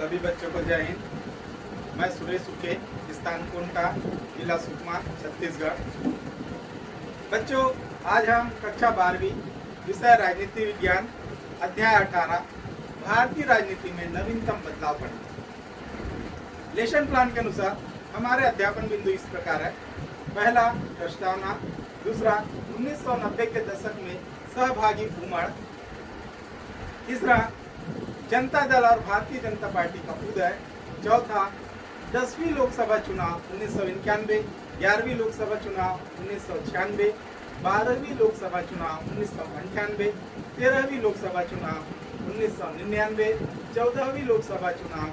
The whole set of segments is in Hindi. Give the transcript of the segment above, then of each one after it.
सभी बच्चों को जय हिंद। मैं सुरेश उके, स्थान कोंटा, जिला सुकमा, छत्तीसगढ़। बच्चों, आज हम कक्षा 12वीं विषय राजनीति विज्ञान अध्याय 18 भारतीय राजनीति में नवीनतम बदलाव पढ़ेंगे। लेसन प्लान के अनुसार हमारे अध्यापन बिंदु इस प्रकार है। पहला, प्रस्तावना। दूसरा, 1990 के दशक में सहभागी उमड़। तीसरा, जनता दल और भारतीय जनता पार्टी का उदय। चौथा, 10वीं लोकसभा चुनाव 1991, 11वीं लोकसभा चुनाव 1996, 12वीं लोकसभा चुनाव 1998, 13वीं लोकसभा चुनाव 1999, 14वीं लोकसभा चुनाव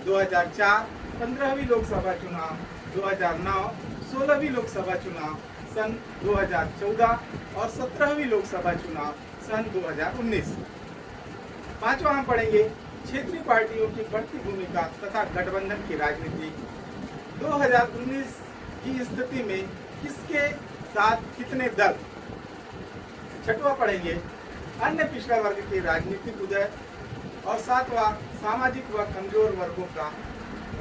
2004, 15वीं लोकसभा चुनाव 2009, 16वीं लोकसभा चुनाव सन 2014 और 17वीं लोकसभा चुनाव सन 2019। पांचवा हम पढ़ेंगे क्षेत्रीय पार्टियों की बढ़ती भूमिका तथा गठबंधन की राजनीति। 2019 की स्थिति में किसके साथ कितने दल। छठवां पढ़ेंगे अन्य पिछड़ा वर्ग की राजनीतिक उदय। और सातवां, सामाजिक व कमजोर वर्गों का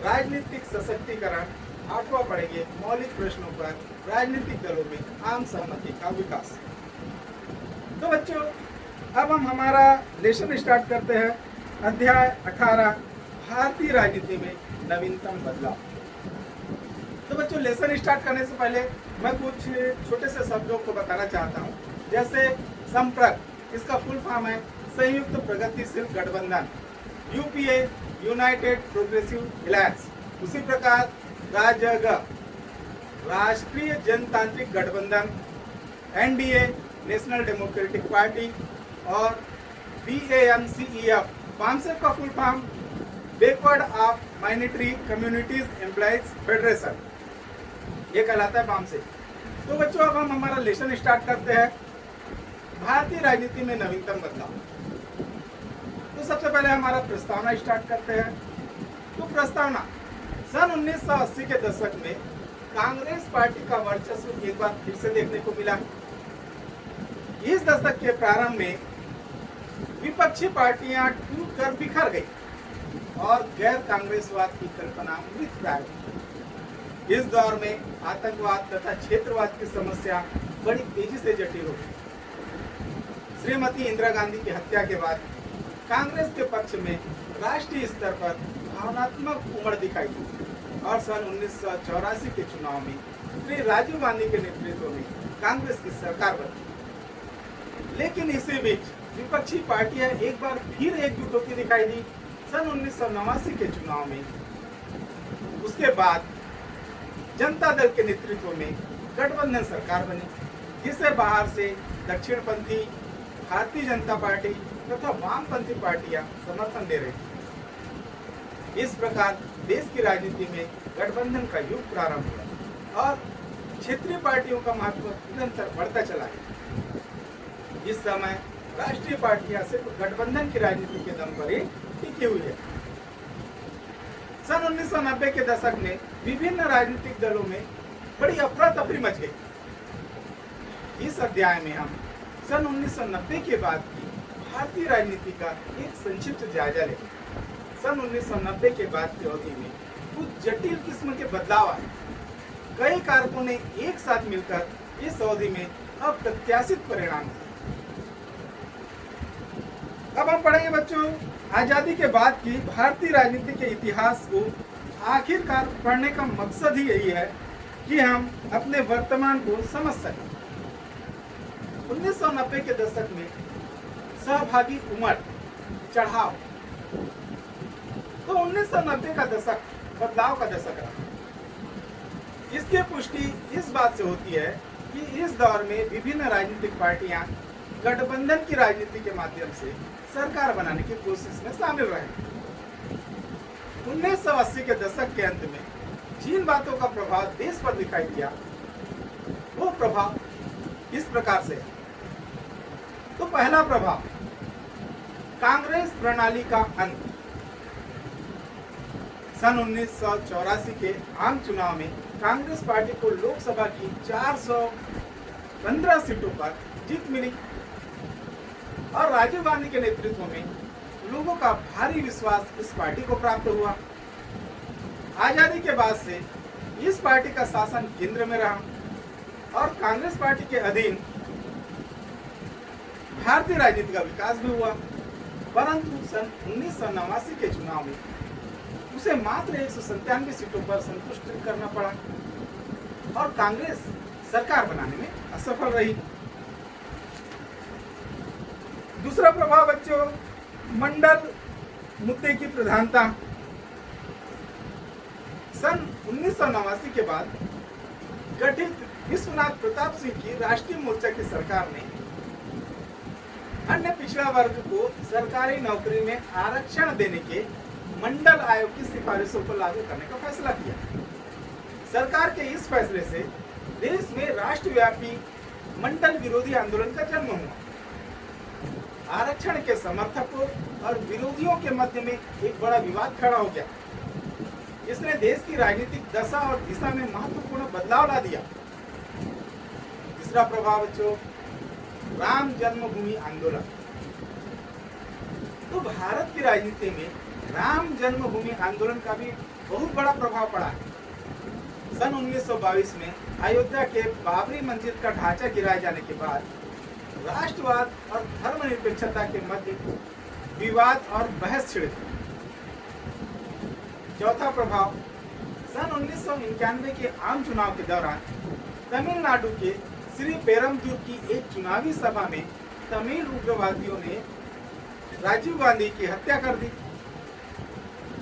राजनीतिक सशक्तिकरण। आठवां पढ़ेंगे मौलिक प्रश्नों पर राजनीतिक दलों में आम सहमति का विकास। तो बच्चों, अब हम हमारा लेसन स्टार्ट करते हैं। अध्याय 18 भारतीय राजनीति में नवीनतम बदलाव। तो बच्चों, लेसन स्टार्ट करने से पहले मैं कुछ छोटे से शब्दों को बताना चाहता हूँ। जैसे संपर्क, इसका फुल फॉर्म है संयुक्त प्रगतिशील गठबंधन, यूपीए, यूनाइटेड प्रोग्रेसिव एलायंस। उसी प्रकार राजग, राष्ट्रीय जनतांत्रिक गठबंधन, एनडीए, नेशनल डेमोक्रेटिक पार्टी, और BAMCEF, बामसेफ का full form backward of minority communities employees federation, ये कहलाता है बामसेफ। तो बच्चों, अब हम हमारा लेसन स्टार्ट करते हैं। भारतीय राजनीति में नवीनतम बदलाव। तो सबसे पहले हमारा प्रस्तावना स्टार्ट करते हैं। तो प्रस्तावना, सन 1980 के दशक में कांग्रेस पार्टी का वर्चस्व एक बार फिर से देखने को मिला। इस दशक के प्रारंभ में विपक्षी पार्टियां टूटकर बिखर गई और गैर कांग्रेसवाद की कल्पना मृत प्राय हुई। इस दौर में आतंकवाद तथा क्षेत्रवाद की समस्या बड़ी तेजी से जटिल हो गई। श्रीमती इंदिरा गांधी की हत्या के बाद कांग्रेस के पक्ष में राष्ट्रीय स्तर पर भावनात्मक उमड़ दिखाई दी और सन 1984 के चुनाव में श्री राजीव गांधी के नेतृत्व में कांग्रेस की सरकार बनी। लेकिन इसी बीच विपक्षी पार्टियां एक बार फिर एकजुट होती दिखाई दी सन 1989 के चुनाव में। उसके बाद जनता दल के नेतृत्व में गठबंधन सरकार बनी, जिसे बाहर से दक्षिणपंथी, भारतीय जनता पार्टी तथा वामपंथी पार्टियां समर्थन दे रही थी। इस प्रकार देश की राजनीति में गठबंधन का युग प्रारंभ हुआ और क्षेत्रीय पार्टियों का महत्व निरंतर बढ़ता चला गया। इस समय राष्ट्रीय पार्टियां सिर्फ गठबंधन की राजनीति के दम पर ही टिकी हुई है। सन 1990 के दशक में विभिन्न राजनीतिक दलों में बड़ी अफरा तफरी मच गई। इस अध्याय में हम सन 1990 के बाद की भारतीय राजनीति का एक संक्षिप्त जायजा लेंगे। सन 1990 के बाद की अवधि में कुछ जटिल किस्म के बदलाव आए। कई कारकों ने एक साथ मिलकर इस अवधि में अप्रत्याशित परिणाम दिए। अब हम पढ़ेंगे बच्चों, आजादी के बाद की भारतीय राजनीति के इतिहास को आखिरकार पढ़ने का मकसद ही यही है कि हम अपने वर्तमान को समझ सकें। 1990 के दशक में सहभागी उमड़ चढ़ाव। तो 1990 का दशक बदलाव का दशक रहा। इसकी पुष्टि इस बात से होती है कि इस दौर में विभिन्न राजनीतिक पार्टियां गठबंधन की राजनीति के माध्यम से सरकार बनाने की कोशिश में शामिल रहे। 1980 के दशक के अंत में जिन बातों का प्रभाव देश पर दिखाई दिया, वो प्रभाव इस प्रकार से है। तो पहला प्रभाव, कांग्रेस प्रणाली का अंत। सन 1984 के आम चुनाव में कांग्रेस पार्टी को लोकसभा की 415 सीटों पर जीत मिली और राजीव गांधी के नेतृत्व में लोगों का भारी विश्वास इस पार्टी को प्राप्त हुआ। आजादी के बाद से इस पार्टी का शासन केंद्र में रहा और कांग्रेस पार्टी के अधीन भारतीय राजनीति का विकास भी हुआ, परंतु सन 1989 के चुनाव में उसे मात्र 197 सीटों पर संतुष्ट करना पड़ा और कांग्रेस सरकार बनाने में असफल रही। दूसरा प्रभाव बच्चों, मंडल मुद्दे की प्रधानता। सन 1989 के बाद गठित विश्वनाथ प्रताप सिंह की राष्ट्रीय मोर्चा की सरकार ने अन्य पिछड़ा वर्ग को सरकारी नौकरी में आरक्षण देने के मंडल आयोग की सिफारिशों को लागू करने का फैसला किया। सरकार के इस फैसले से देश में राष्ट्रव्यापी मंडल विरोधी आंदोलन का जन्म हुआ। आरक्षण के समर्थकों और विरोधियों के मध्य में एक बड़ा विवाद खड़ा हो गया, जिसने देश की राजनीतिक दशा और दिशा में महत्वपूर्ण बदलाव ला दिया। तीसरा प्रभाव बच्चों, राम जन्मभूमि आंदोलन। तो भारत की राजनीति में राम जन्मभूमि आंदोलन का भी बहुत बड़ा प्रभाव पड़ा है। सन 1922 में अयोध्या के बाबरी मस्जिद का ढांचा गिराए जाने के बाद राष्ट्रवाद और धर्मनिरपेक्षता के मध्य विवाद और बहस छिड़ गई। चौथा प्रभाव, सन 1991 के आम चुनाव के दौरान तमिलनाडु के श्री पेरमदूर की एक चुनावी सभा में तमिल उग्रवादियों ने राजीव गांधी की हत्या कर दी।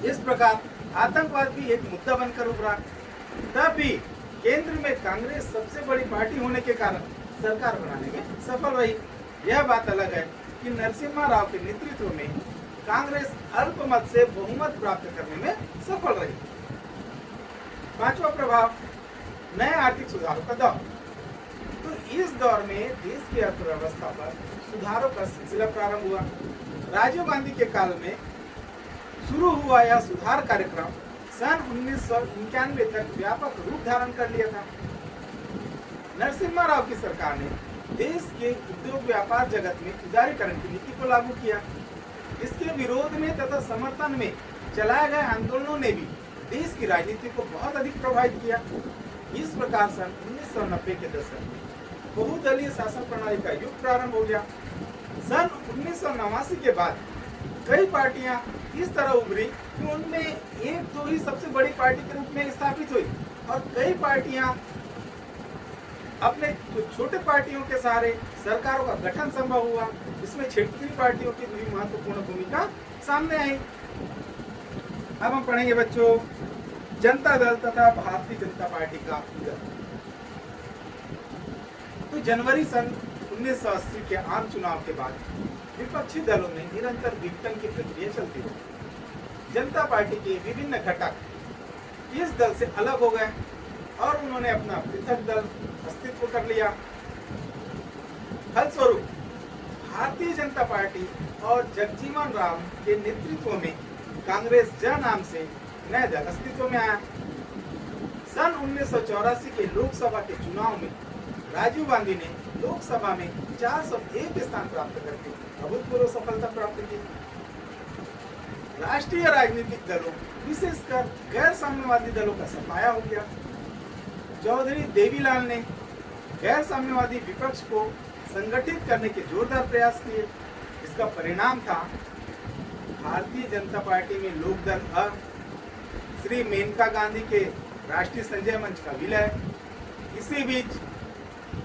इस प्रकार आतंकवाद भी एक मुद्दा बनकर उभरा। तब भी केंद्र में कांग्रेस सबसे बड़ी पार्टी होने के कारण सरकार बनाने में सफल रही। यह बात अलग है कि नरसिम्हा राव के नेतृत्व में कांग्रेस अल्पमत से बहुमत प्राप्त करने में सफल रही। पांचवा प्रभाव, नए आर्थिक सुधारों का दौर। तो इस दौर में देश की अर्थव्यवस्था पर सुधारों का सिलसिला प्रारंभ हुआ। राजीव गांधी के काल में शुरू हुआ यह सुधार कार्यक्रम सन 1991 तक व्यापक रूप धारण कर लिया था। नरसिम्हा राव की सरकार ने देश के उद्योग व्यापार जगत में उदारीकरण की नीति को लागू किया। इसके विरोध में तथा समर्थन में चलाए गए आंदोलनों ने भी देश की राजनीति को बहुत अधिक प्रभावित किया। इस प्रकार सन 1990 के दशक में बहुदलीय शासन प्रणाली का युग प्रारंभ हो गया। सन 1989 के बाद कई पार्टियां इस तरह उभरी कि उनमें एक दो ही सबसे बड़ी पार्टी के रूप में स्थापित हुई और कई पार्टियां अपने छोटे पार्टियों के सहारे सरकारों का गठन संभव हुआ। इसमें क्षेत्रीय पार्टियों की भी महत्वपूर्ण भूमिका सामने आई। अब हम पढ़ेंगे बच्चों जनता दल तथा भारतीय जनता पार्टी का उदय। तो जनवरी सन 1980 के आम चुनाव के बाद विपक्षी दलों में निरंतर विघटन की प्रक्रिया चलती रही। जनता पार्टी के विभिन्न घटक इस दल से अलग हो गए और उन्होंने अपना पृथक दल अस्तित्व कर लिया। फलस्वरूप भारतीय जनता पार्टी और जगजीवन राम के नेतृत्व में कांग्रेस जन नाम से नया दल अस्तित्व में आया। सन 1984 के लोकसभा के चुनाव में राजीव गांधी ने लोकसभा में 401 स्थान प्राप्त करके अभूतपूर्व सफलता प्राप्त की। राष्ट्रीय राजनीतिक दलों विशेषकर गैर साम्यवादी दलों का सफाया हो गया। चौधरी देवीलाल ने गैर साम्यवादी विपक्ष को संगठित करने के जोरदार प्रयास किए। इसका परिणाम था भारतीय जनता पार्टी में लोकदल अ, श्री मेनका गांधी के राष्ट्रीय संजय मंच का विलय। इसी बीच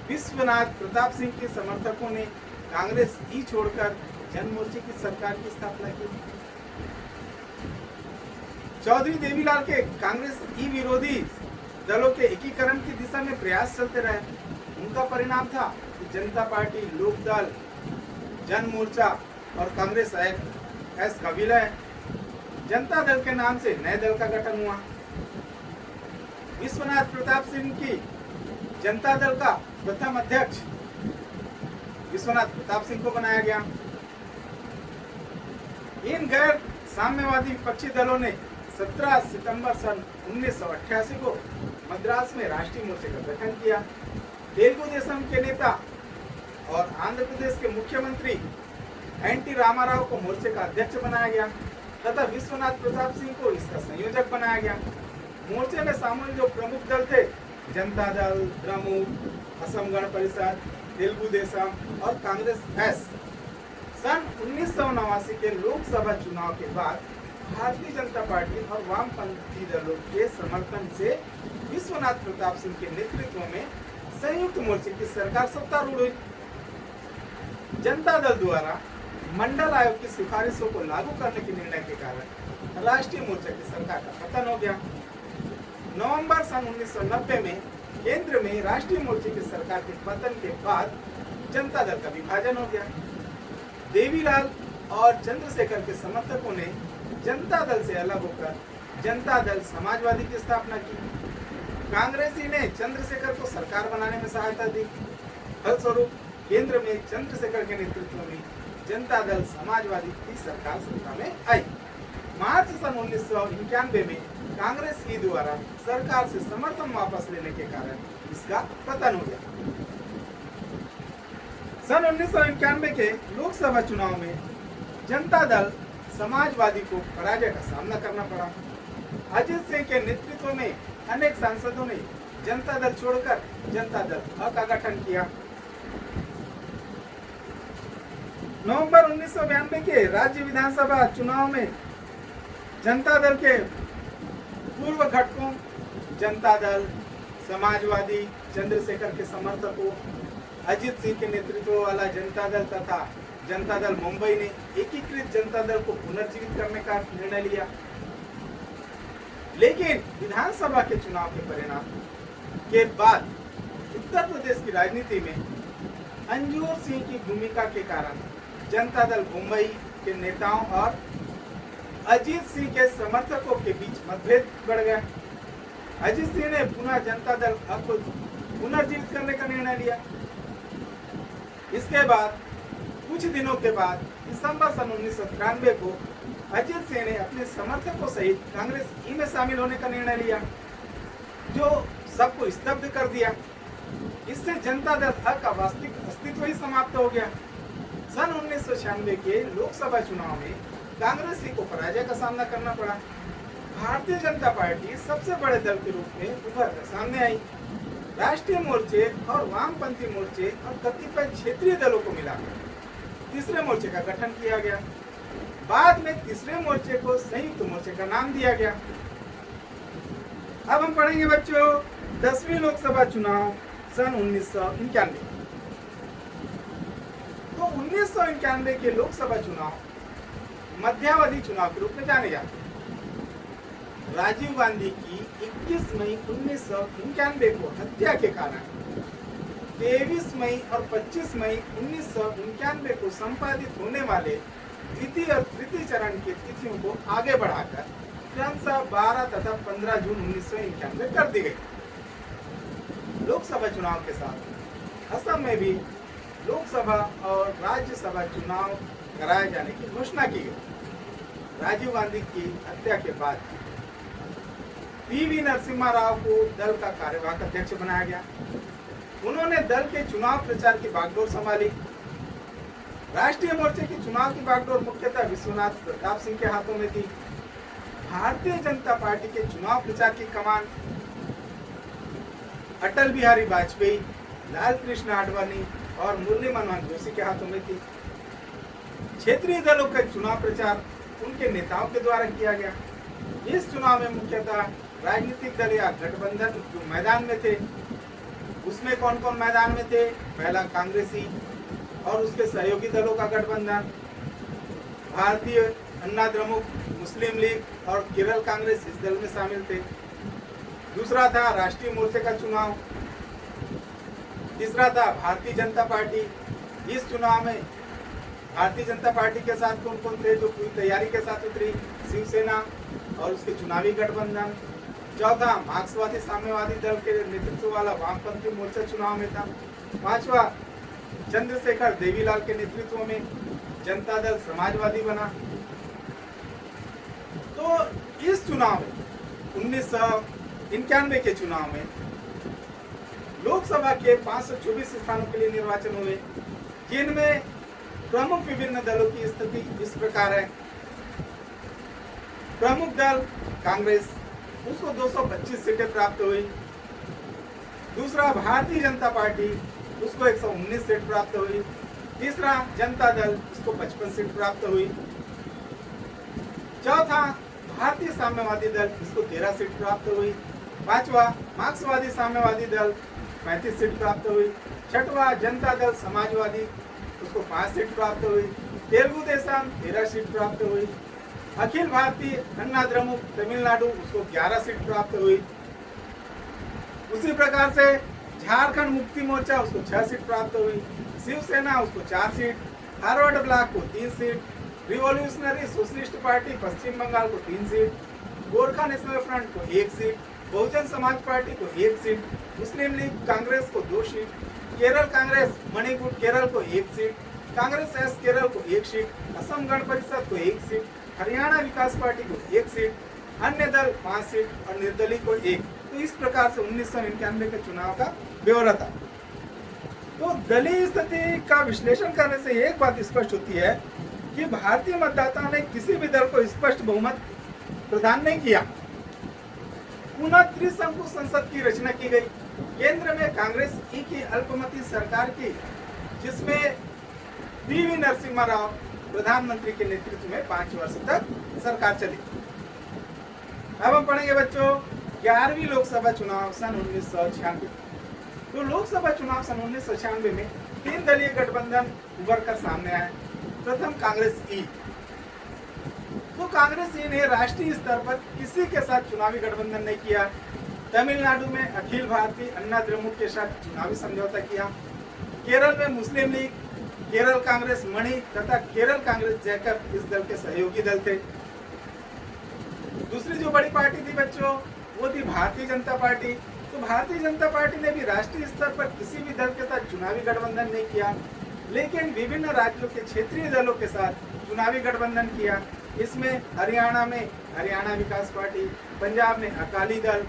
विश्वनाथ प्रताप सिंह के समर्थकों ने कांग्रेस ई छोड़कर जनमोर्चे की सरकार की स्थापना की। चौधरी देवीलाल के कांग्रेस ई विरोधी दलों के एकीकरण की दिशा में प्रयास चलते रहे। उनका परिणाम था कि जनता पार्टी, लोकदल, जनमोर्चा और कांग्रेस एस का विलय। जनता दल के नाम से नए दल का गठन हुआ। विश्वनाथ प्रताप सिंह की जनता दल का प्रथम अध्यक्ष विश्वनाथ प्रताप सिंह को बनाया गया। इन गैर साम्यवादी विपक्षी दलों ने 17 सितंबर सन 1988 को मद्रास में राष्ट्रीय मोर्चे का गठन किया। तेलुगु देशम के नेता और आंध्र प्रदेश के मुख्यमंत्री एनटी रामाराव को मोर्चे का अध्यक्ष बनाया गया तथा विश्वनाथ प्रताप सिंह को इसका संयोजक बनाया गया। मोर्चे में शामिल जो प्रमुख दल थे, जनता दल, द्रमुक, असम गण परिषद, तेलुगु देशम और कांग्रेस एस। सन 1989 के लोकसभा चुनाव के बाद भारतीय जनता पार्टी और वामपंथी दलों के समर्थन से विश्वनाथ प्रताप सिंह के नेतृत्व में संयुक्त मोर्चे की सरकार सत्तारूढ़ हुई। जनता दल द्वारा मंडल आयोग की सिफारिशों को लागू करने के निर्णय के कारण राष्ट्रीय मोर्चा की सरकार का पतन हो गया। नवंबर सन 1990 में केंद्र में राष्ट्रीय मोर्चे की सरकार के पतन के बाद जनता दल का विभाजन हो गया। देवीलाल और चंद्रशेखर के समर्थकों ने जनता दल से अलग होकर जनता दल समाजवादी की स्थापना की। कांग्रेसी ने चंद्रशेखर को सरकार बनाने में सहायता दी। फलस्वरूप केंद्र में चंद्रशेखर के नेतृत्व में जनता दल समाजवादी की सरकार सत्ता में आई। मार्च सन 1991 में कांग्रेस की द्वारा सरकार से समर्थन वापस लेने के कारण इसका पतन हो गया। सन 1991 के लोकसभा चुनाव में जनता दल समाजवादी को पराजय का सामना करना पड़ा। अजित सिंह के नेतृत्व में अनेक सांसदों ने जनता दल छोड़कर जनता दल का गठन किया। नवंबर 1992 के राज्य विधानसभा चुनाव में जनता दल के पूर्व घटकों जनता दल, समाजवादी, चंद्रशेखर के समर्थकों, अजित सिंह के नेतृत्व वाला जनता दल तथा जनता दल मुंबई ने एकीकृत जनता दल को पुनर्जीवित करने का निर्णय लिया। लेकिन विधानसभा के चुनाव के परिणाम के बाद उत्तर प्रदेश की राजनीति में अंजूर सिंह की भूमिका के कारण जनता दल मुंबई के नेताओं और अजीत सिंह के समर्थकों के बीच मतभेद बढ़ गया। अजीत सिंह ने पुनः जनता दल को पुनर्जीवित करने का निर्णय लिया। इसके बाद कुछ दिनों के बाद दिसंबर सन 1993 को अजीत सिंह ने अपने समर्थकों सहित कांग्रेस ई में शामिल होने का निर्णय लिया, जो सबको स्तब्ध कर दिया। इससे जनता दल का वास्तविक अस्तित्व ही समाप्त हो गया। सन 1996 के लोकसभा चुनाव में कांग्रेस को पराजय का सामना करना पड़ा। भारतीय जनता पार्टी सबसे बड़े दल के रूप में उभर कर सामने आई। राष्ट्रीय मोर्चे और वामपंथी मोर्चे और कतिपय क्षेत्रीय दलों को मिलाकर तीसरे मोर्चे का गठन किया गया। बाद में तीसरे मोर्चे को संयुक्त मोर्चे का नाम दिया गया। अब हम पढ़ेंगे बच्चों 10वीं लोकसभा चुनाव सन 1991। तो 1991 के लोकसभा चुनाव मध्यावधि चुनाव के रूप में जाने जाते हैं। राजीव गांधी की 21 मई 1991 को हत्या के कारण 23 मई और 25 मई 1991 को संपादित होने वाले द्वितीय और तृतीय चरण की तिथियों को आगे बढ़ाकर क्रमशः 12 तथा 15 जून 1991 कर दी गई। लोकसभा चुनाव के साथ असम में भी लोकसभा और राज्यसभा चुनाव कराए जाने की घोषणा की गई। राजीव गांधी की हत्या के बाद पीवी नरसिम्हा राव को दल का कार्यवाहक अध्यक्ष बनाया गया। उन्होंने दल के चुनाव प्रचार की बागडोर संभाली। राष्ट्रीय मोर्चे की चुनाव की बागडोर मुख्यतः विश्वनाथ प्रताप सिंह के हाथों में थी। भारतीय जनता पार्टी के चुनाव प्रचार की कमान अटल बिहारी वाजपेयी, लाल कृष्ण आडवाणी और मुरली मनोहर जोशी के हाथों में थी। क्षेत्रीय दलों का चुनाव प्रचार उनके नेताओं के द्वारा किया गया। इस चुनाव में मुख्यतः राजनीतिक दल या गठबंधन जो मैदान में थे, उसमें कौन कौन मैदान में थे? पहला कांग्रेसी और उसके सहयोगी दलों का गठबंधन, भारतीय अन्ना द्रमुक, मुस्लिम लीग और केरल कांग्रेस इस दल में शामिल थे। दूसरा था राष्ट्रीय मोर्चे का चुनाव। तीसरा था भारतीय जनता पार्टी। इस चुनाव में भारतीय जनता पार्टी के साथ कौन कौन थे जो पूरी तैयारी के साथ उतरी? शिवसेना और उसके चुनावी गठबंधन। चौथा मार्क्सवादी साम्यवादी दल के नेतृत्व वाला वामपंथी मोर्चा चुनाव में था। पांचवा चंद्रशेखर देवीलाल के नेतृत्व में जनता दल समाजवादी बना। तो इस चुनाव में 1991 के चुनाव में लोकसभा के 524 स्थानों के लिए निर्वाचन हुए, जिनमें प्रमुख विभिन्न दलों की स्थिति इस प्रकार है। प्रमुख दल कांग्रेस, उसको 225 सीटें प्राप्त हुई। दूसरा भारतीय जनता पार्टी, उसको 119 सीट प्राप्त हुई। तीसरा जनता दल, उसको 55 सीट प्राप्त हुई। चौथा भारतीय साम्यवादी दल, इसको 13 सीट प्राप्त हुई। पांचवा मार्क्सवादी साम्यवादी दल, 35 सीट प्राप्त हुई। छठवा जनता दल समाजवादी, उसको 5 सीट प्राप्त हुई। तेलुगु देशम 13 सीट प्राप्त हुई। अखिल भारतीय अन्ना द्रमुक तमिलनाडु, उसको 11 सीट प्राप्त हुई। उसी प्रकार से झारखंड मुक्ति मोर्चा, उसको 6 सीट प्राप्त हुई। शिवसेना, उसको 4 सीट। फॉरवर्ड ब्लॉक को 3 सीट। रिवॉल्यूशनरी सोशलिस्ट पार्टी पश्चिम बंगाल को 3 सीट। गोरखा नेशनल फ्रंट को 1 सीट। बहुजन समाज पार्टी को 1 सीट। मुस्लिम लीग कांग्रेस को 2 सीट। केरल कांग्रेस मणिपुर केरल को 1 सीट। कांग्रेस एस केरल को 1 सीट। असम गण परिषद को 1 सीट। हरियाणा विकास पार्टी को 1 सीट। अन्य दल 5 सीट और निर्दलीय को 1। तो इस प्रकार से 1991 के चुनाव का ब्यौरा था। तो दलीय स्थिति का विश्लेषण करने से एक बात स्पष्ट होती है कि भारतीय मतदाता ने किसी भी दल को स्पष्ट बहुमत प्रदान नहीं किया। पुनः त्रिशंकु संसद की रचना की गई। केंद्र में कांग्रेस ई की अल्पमती सरकार की, जिसमें पीवी नरसिम्हा राव प्रधानमंत्री के नेतृत्व में 5 वर्ष तक सरकार चली। अब हम पढ़ेंगे बच्चों 11वीं लोकसभा चुनाव सन 1996। तो लोकसभा चुनाव सन 1996 में 3 दलीय गठबंधन उभर कर सामने आए। प्रथम कांग्रेस ई। तो कांग्रेस ई ने राष्ट्रीय स्तर पर किसी के साथ चुनावी गठबंधन नहीं किया। तमिलनाडु में अखिल भारतीय अन्ना द्रमुक के साथ चुनावी समझौता किया। केरल में मुस्लिम लीग, केरल कांग्रेस मणि तथा केरल कांग्रेस जैकब इस दल के सहयोगी दल थे। दूसरी जो बड़ी पार्टी थी बच्चों, वो थी भारतीय जनता पार्टी। तो भारतीय जनता पार्टी ने भी राष्ट्रीय स्तर पर किसी भी दल के साथ चुनावी गठबंधन नहीं किया, लेकिन विभिन्न राज्यों के क्षेत्रीय दलों के साथ चुनावी गठबंधन किया। इसमें हरियाणा में हरियाणा विकास पार्टी, पंजाब में अकाली दल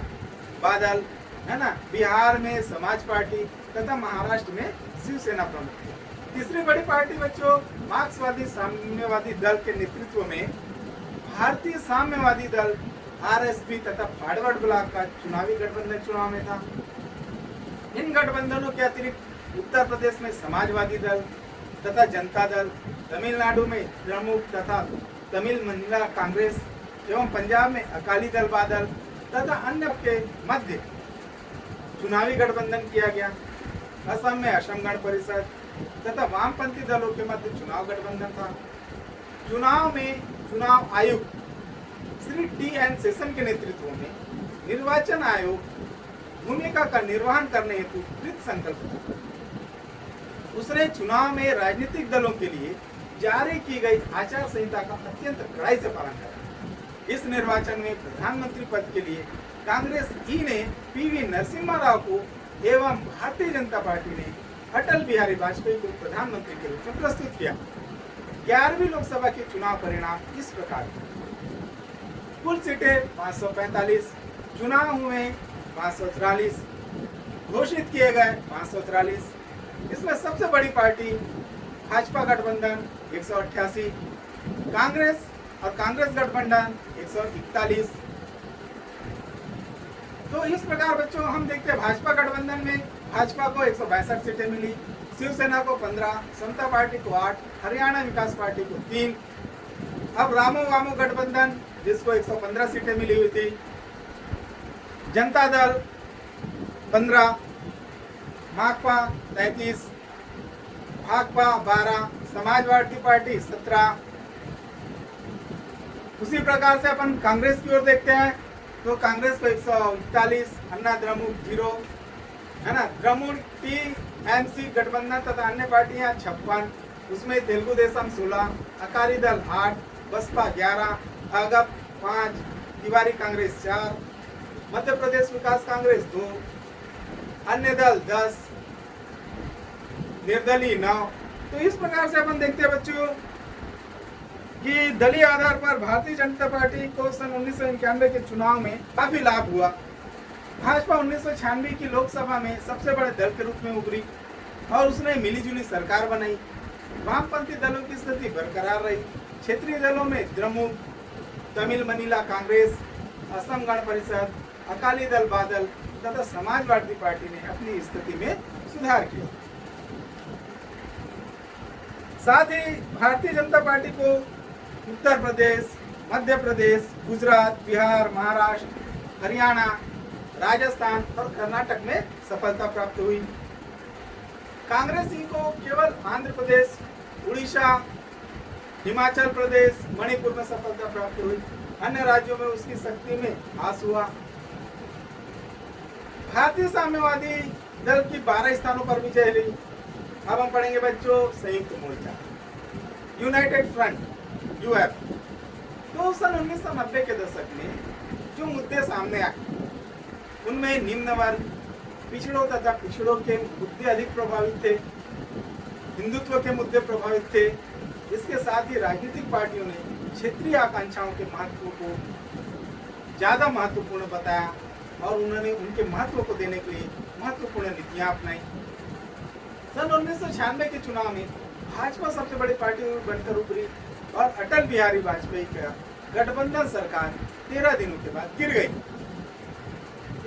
बादल, है ना, बिहार में समाज पार्टी तथा महाराष्ट्र में शिवसेना प्रमुख। तीसरी बड़ी पार्टी बच्चों मार्क्सवादी साम्यवादी दल के नेतृत्व में भारतीय साम्यवादी दल आरएसपी तथा फॉरवर्ड ब्लॉक का चुनावी गठबंधन चुनाव में था। इन गठबंधनों के अतिरिक्त उत्तर प्रदेश में समाजवादी दल तथा जनता दल, तमिलनाडु में द्रमुक तथा तमिल महिला कांग्रेस एवं पंजाब में अकाली दल बादल तथा अन्य के मध्य चुनावी गठबंधन किया गया। असम में असम गण परिषद तथा वामपंथी दलों के मध्य चुनाव गठबंधन था। चुनाव में चुनाव आयुक्त श्री टी.एन. शेषन के नेतृत्व में निर्वाचन आयोग भूमिका का निर्वहन करने हेतु कृत संकल्प था। उसने चुनाव में राजनीतिक दलों के लिए जारी की गई आचार संहिता का अत्यंत कड़ाई से पालन करा। इस निर्वाचन में प्रधानमंत्री पद के लिए कांग्रेस ई ने पीवी नरसिम्हा राव को एवं भारतीय जनता पार्टी ने अटल बिहारी वाजपेयी को प्रधानमंत्री के रूप में प्रस्तुत किया। 11वीं लोकसभा के चुनाव परिणाम इस प्रकार थे। कुल सीटें 545, चुनाव हुए 543, घोषित किए गए 543। इसमें सबसे बड़ी पार्टी भाजपा गठबंधन 188, कांग्रेस और कांग्रेस गठबंधन 141। तो इस प्रकार बच्चों हम देखते हैं भाजपा गठबंधन में भाजपा को 162 सीटें मिली, शिवसेना को 15, समता पार्टी को 8, हरियाणा विकास पार्टी को 3। अब रामो वामो गठबंधन जिसको 115 सीटें मिली हुई थी, जनता दल 15, माकपा 33, भाकपा 12, समाजवादी पार्टी 17। उसी प्रकार से अपन कांग्रेस की ओर देखते हैं तो कांग्रेस को 141, अन्ना द्रमुक 0, है ना, द्रमुक टीएमसी गठबंधन तथा अन्य पार्टियां 56, उसमें तेलुगु देशम 16, अकाली दल 8, बसपा 11, अगप 5, तिवारी कांग्रेस 4, मध्य प्रदेश विकास कांग्रेस 2, अन्य दल 10, निर्दलीय 9। तो इस प्रकार से अपन देखते हैं बच्चों कि दलीय आधार पर भारतीय जनता पार्टी को सन 1991 के चुनाव में काफी लाभ हुआ। भाजपा 1996 की लोकसभा में सबसे बड़े दल के रूप में उभरी और उसने मिलीजुली सरकार बनाई। वामपंथी दलों की स्थिति बरकरार रही। क्षेत्रीय दलों में द्रमुक, तमिल मनीला कांग्रेस, असम गण परिषद, अकाली दल बादल तथा समाजवादी पार्टी ने अपनी स्थिति में सुधार किया। साथ ही भारतीय जनता पार्टी को उत्तर प्रदेश, मध्य प्रदेश, गुजरात, बिहार, महाराष्ट्र, हरियाणा, राजस्थान और कर्नाटक में सफलता प्राप्त हुई। कांग्रेस को केवल आंध्र प्रदेश, उड़ीसा, हिमाचल प्रदेश, मणिपुर में सफलता प्राप्त हुई। अन्य राज्यों में उसकी शक्ति में ह्रास हुआ। भारतीय साम्यवादी दल की 12 स्थानों पर विजय ली। अब हम पढ़ेंगे बच्चों संयुक्त मोर्चा, यूनाइटेड फ्रंट, यूएफ। तो सन 1990 के दशक में जो मुद्दे सामने आए उनमें निम्न वर्ग, पिछड़ों तथा पिछड़ों के मुद्दे अधिक प्रभावित थे, हिंदुत्व के मुद्दे प्रभावित थे। इसके साथ ही राजनीतिक पार्टियों ने क्षेत्रीय आकांक्षाओं के महत्व को ज्यादा महत्वपूर्ण बताया और उन्होंने उनके महत्व को देने के लिए महत्वपूर्ण नीतियां अपनाई। सन 1996 के चुनाव में भाजपा सबसे बड़ी पार्टी बनकर उभरी और अटल बिहारी वाजपेयी का गठबंधन सरकार 13 दिनों के बाद गिर गई।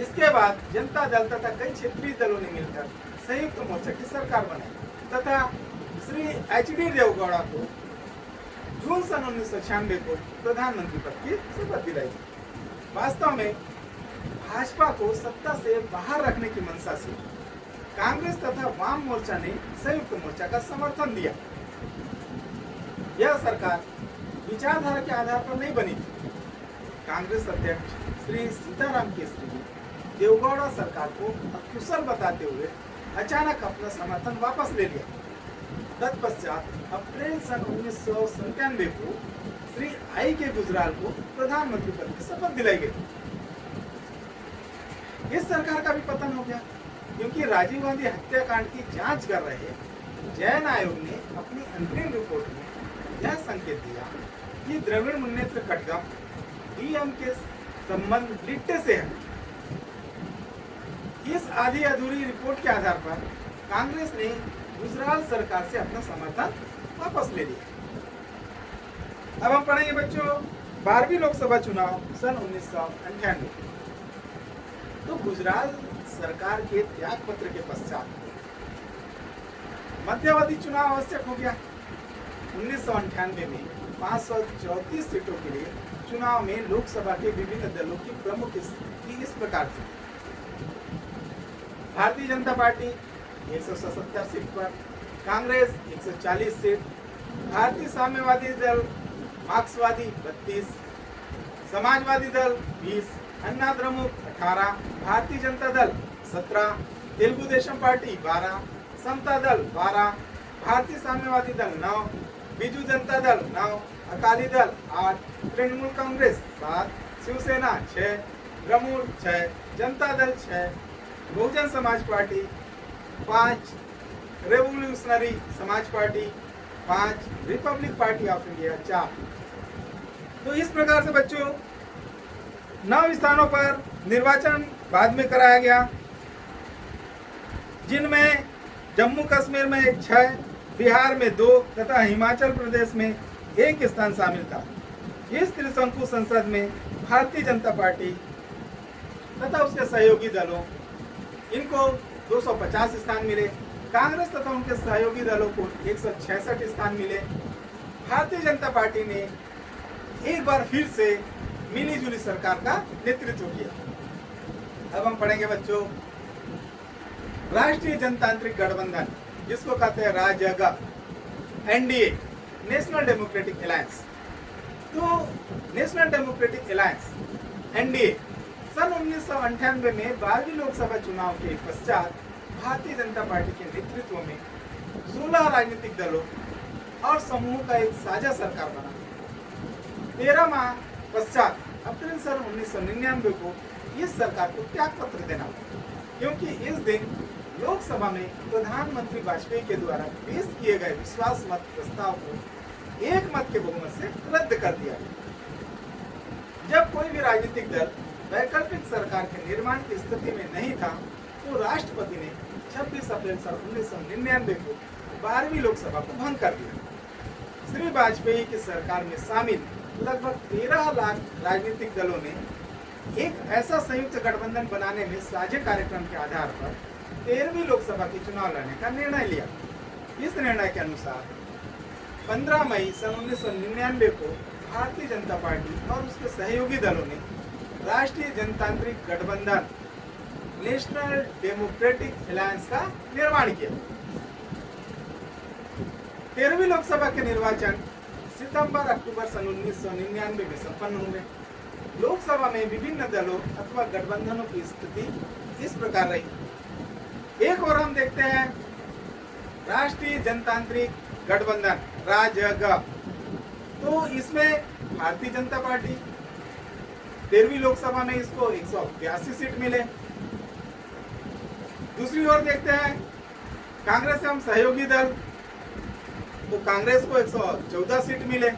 इसके बाद जनता दल तथा कई क्षेत्रीय दलों ने मिलकर संयुक्त मोर्चा की सरकार बनाई तथा श्री एच.डी. देवगौड़ा को जून सन 1996 को प्रधानमंत्री पद की शपथ दिलाई। वास्तव में भाजपा को सत्ता से बाहर रखने की मंशा से कांग्रेस तथा वाम मोर्चा ने संयुक्त मोर्चा का समर्थन दिया। यह सरकार विचारधारा के आधार पर नहीं बनी थी। कांग्रेस अध्यक्ष श्री सीताराम केसरी ने देवगौड़ा सरकार को अकुशल बताते हुए अचानक अपना समर्थन वापस ले लिया। तत्पश्चात अप्रैल सन 1997 को श्री आई के गुजराल को प्रधानमंत्री पद की शपथ दिलाई गई। इस सरकार का भी पतन हो गया क्योंकि राजीव गांधी हत्याकांड की जांच कर रहे जैन आयोग ने अपनी अंतरिम रिपोर्ट में यह संकेत दिया कि द्रविड़ मुन्नेत्र कड़गम डीएम के संबंध लिट्टे से है। इस आधी अधूरी रिपोर्ट के आधार पर कांग्रेस ने गुजराल सरकार से अपना समर्थन वापस ले लिया। अब हम पढ़ेंगे बच्चों 12वीं लोकसभा चुनाव सन 1998। तो गुजराल सरकार के त्याग पत्र के पश्चात मध्यावधि चुनाव आवश्यक हो गया। 1998 में 534 सीटों के लिए चुनाव में लोकसभा के विभिन्न दलों की प्रमुख स्थिति इस प्रकार थी। भारतीय जनता पार्टी 177 सीट पर, कांग्रेस 140 सीट, भारतीय साम्यवादी दल मार्क्सवादी 32, समाजवादी दल 20, अन्ना द्रमुक 18, भारतीय जनता दल 17, तेलुगु देशम पार्टी 12, समता दल 12, भारतीय साम्यवादी दल 9, बीजू जनता दल 9, अकाली दल 8, तृणमूल कांग्रेस 7, शिवसेना 6, द्रमुक 6, जनता दल 6, बहुजन समाज पार्टी 5, रेवोल्यूशनरी समाज party 5, Republic party of India 4। तो इस प्रकार से बच्चों 9 स्थानों पर निर्वाचन बाद में कराया गया, जिनमें जम्मू कश्मीर में 6, बिहार में 2 तथा हिमाचल प्रदेश में 1 स्थान शामिल था। इस त्रिशंकु संसद में भारतीय जनता पार्टी तथा उसके सहयोगी दलों इनको 250 स्थान मिले। कांग्रेस तथा उनके सहयोगी दलों को 166 स्थान मिले। भारतीय जनता पार्टी ने एक बार फिर से मिलीजुली सरकार का नेतृत्व किया। अब हम पढ़ेंगे बच्चों राष्ट्रीय जनतांत्रिक गठबंधन, जिसको कहते हैं राजग, एनडीए, नेशनल डेमोक्रेटिक अलायंस। तो नेशनल डेमोक्रेटिक अलायंस एनडीए सन 1998 में 12वीं लोकसभा चुनाव के पश्चात भारतीय जनता पार्टी के नेतृत्व में 16 राजनीतिक दलों और समूहों का एक साझा सरकार बना। 13 माह पश्चात अप्रैल सन 1999 को इस सरकार को त्याग पत्र देना हुआ, क्योंकि इस दिन लोकसभा में प्रधानमंत्री वाजपेयी के द्वारा पेश किए गए विश्वास मत प्रस्ताव को एक मत के बहुमत से रद्द कर दिया। जब कोई भी राजनीतिक दल वैकल्पिक सरकार के निर्माण की स्थिति में नहीं था, तो राष्ट्रपति ने 26 अप्रैल सन 1999 को 12वीं लोकसभा को भंग कर दिया। श्री वाजपेयी की सरकार में शामिल लगभग 13 लाख राजनीतिक दलों ने एक ऐसा संयुक्त गठबंधन बनाने में साझे कार्यक्रम के आधार पर 13वीं लोकसभा के चुनाव लड़ने का निर्णय लिया। इस निर्णय के अनुसार 15 मई सन 1999 को भारतीय जनता पार्टी और उसके सहयोगी दलों ने राष्ट्रीय जनतांत्रिक गठबंधन नेशनल डेमोक्रेटिक अलायंस का निर्माण किया। 13वीं लोकसभा के निर्वाचन सितंबर-अक्टूबर सन 1999 में संपन्न हुए। लोकसभा में विभिन्न दलों अथवा गठबंधनों की स्थिति इस प्रकार रही। एक और हम देखते हैं राष्ट्रीय जनतांत्रिक गठबंधन राजग, तो इसमें भारतीय जनता पार्टी 13वीं लोकसभा में इसको 182 सीट मिले। दूसरी ओर देखते हैं कांग्रेस एवं सहयोगी दल, तो कांग्रेस को 114 सीट मिले।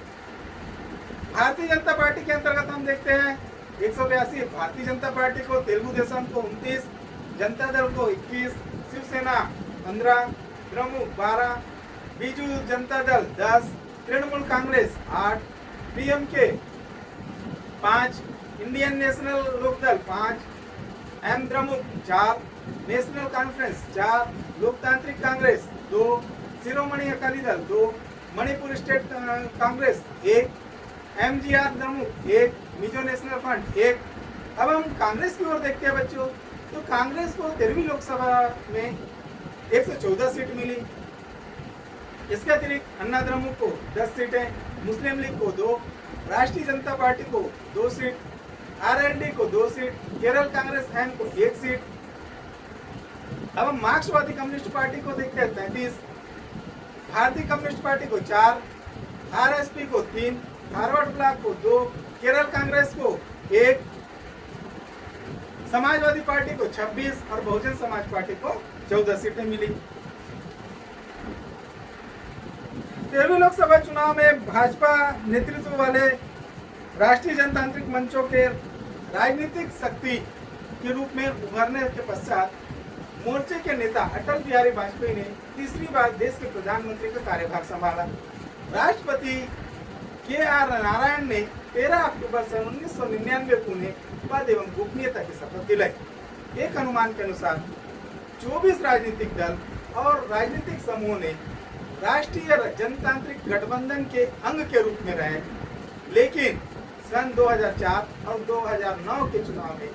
भारतीय जनता पार्टी के अंतर्गत हम देखते हैं 182 भारतीय जनता पार्टी को, तेलुगु देशम को 29, जनता दल को 21, शिवसेना 15, द्रमुक 12, Biju Janata Dal 10, Trinamool Congress 8, DMK 5, Indian National Lokdal 5, M Dramuk 4, National Conference 4, Loktantrik Congress 2, Shiromani Akali Dal 2, Manipur state Congress 1, MGR Dramuk 1, Mizo National Front 1। अब हम कांग्रेस की ओर देखते हैं बच्चों, तो कांग्रेस को 13वीं लोकसभा में 114 सीट मिली। इसके अतिरिक्त अन्ना द्रमुक को 10 सीटें, मुस्लिम लीग को 2, राष्ट्रीय जनता पार्टी को 2 सीट, आरएलडी को 2 सीट, केरल कांग्रेस एम को 1 सीट। अब हम मार्क्सवादी कम्युनिस्ट पार्टी को देखते हैं 33, भारतीय कम्युनिस्ट पार्टी को 4, आरएसपी को 3, फॉरवर्ड ब्लॉक को 2, केरल कांग्रेस को 1, समाजवादी पार्टी को 26 और बहुजन समाज पार्टी को 14 सीटें मिली। 13वीं लोकसभा चुनाव में भाजपा नेतृत्व वाले राष्ट्रीय जनतांत्रिक मंचों के राजनीतिक शक्ति के रूप में उभरने के पश्चात मोर्चे के नेता अटल बिहारी वाजपेयी ने तीसरी बार देश के प्रधानमंत्री का कार्यभार संभाला। राष्ट्रपति के.आर. नारायण ने 13 अक्टूबर सन 1999 को उन्हें पद एवं गोपनीयता की शपथ दिलाई। एक अनुमान के अनुसार 24 राजनीतिक दल और राजनीतिक समूहों ने राष्ट्रीय जनतांत्रिक गठबंधन के अंग के रूप में रहे, लेकिन सन 2004 और 2009 के चुनाव में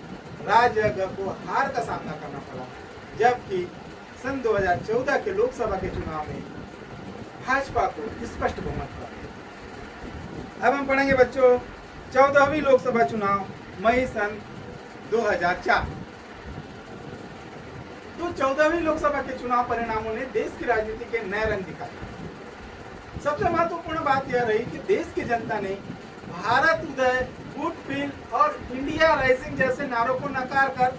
राजग को हार का सामना करना पड़ा, जबकि सन 2014 के लोकसभा के चुनाव में भाजपा को स्पष्ट बहुमत प्राप्त। अब हम पढ़ेंगे बच्चों 14वीं लोकसभा चुनाव मई सन 2004। तो 14वीं लोकसभा के चुनाव परिणामों ने देश की राजनीति के नए रंग दिखाए। सबसे महत्वपूर्ण बात यह रही कि देश की जनता ने भारत उदय, गुडविल और इंडिया राइजिंग जैसे नारों को नकार कर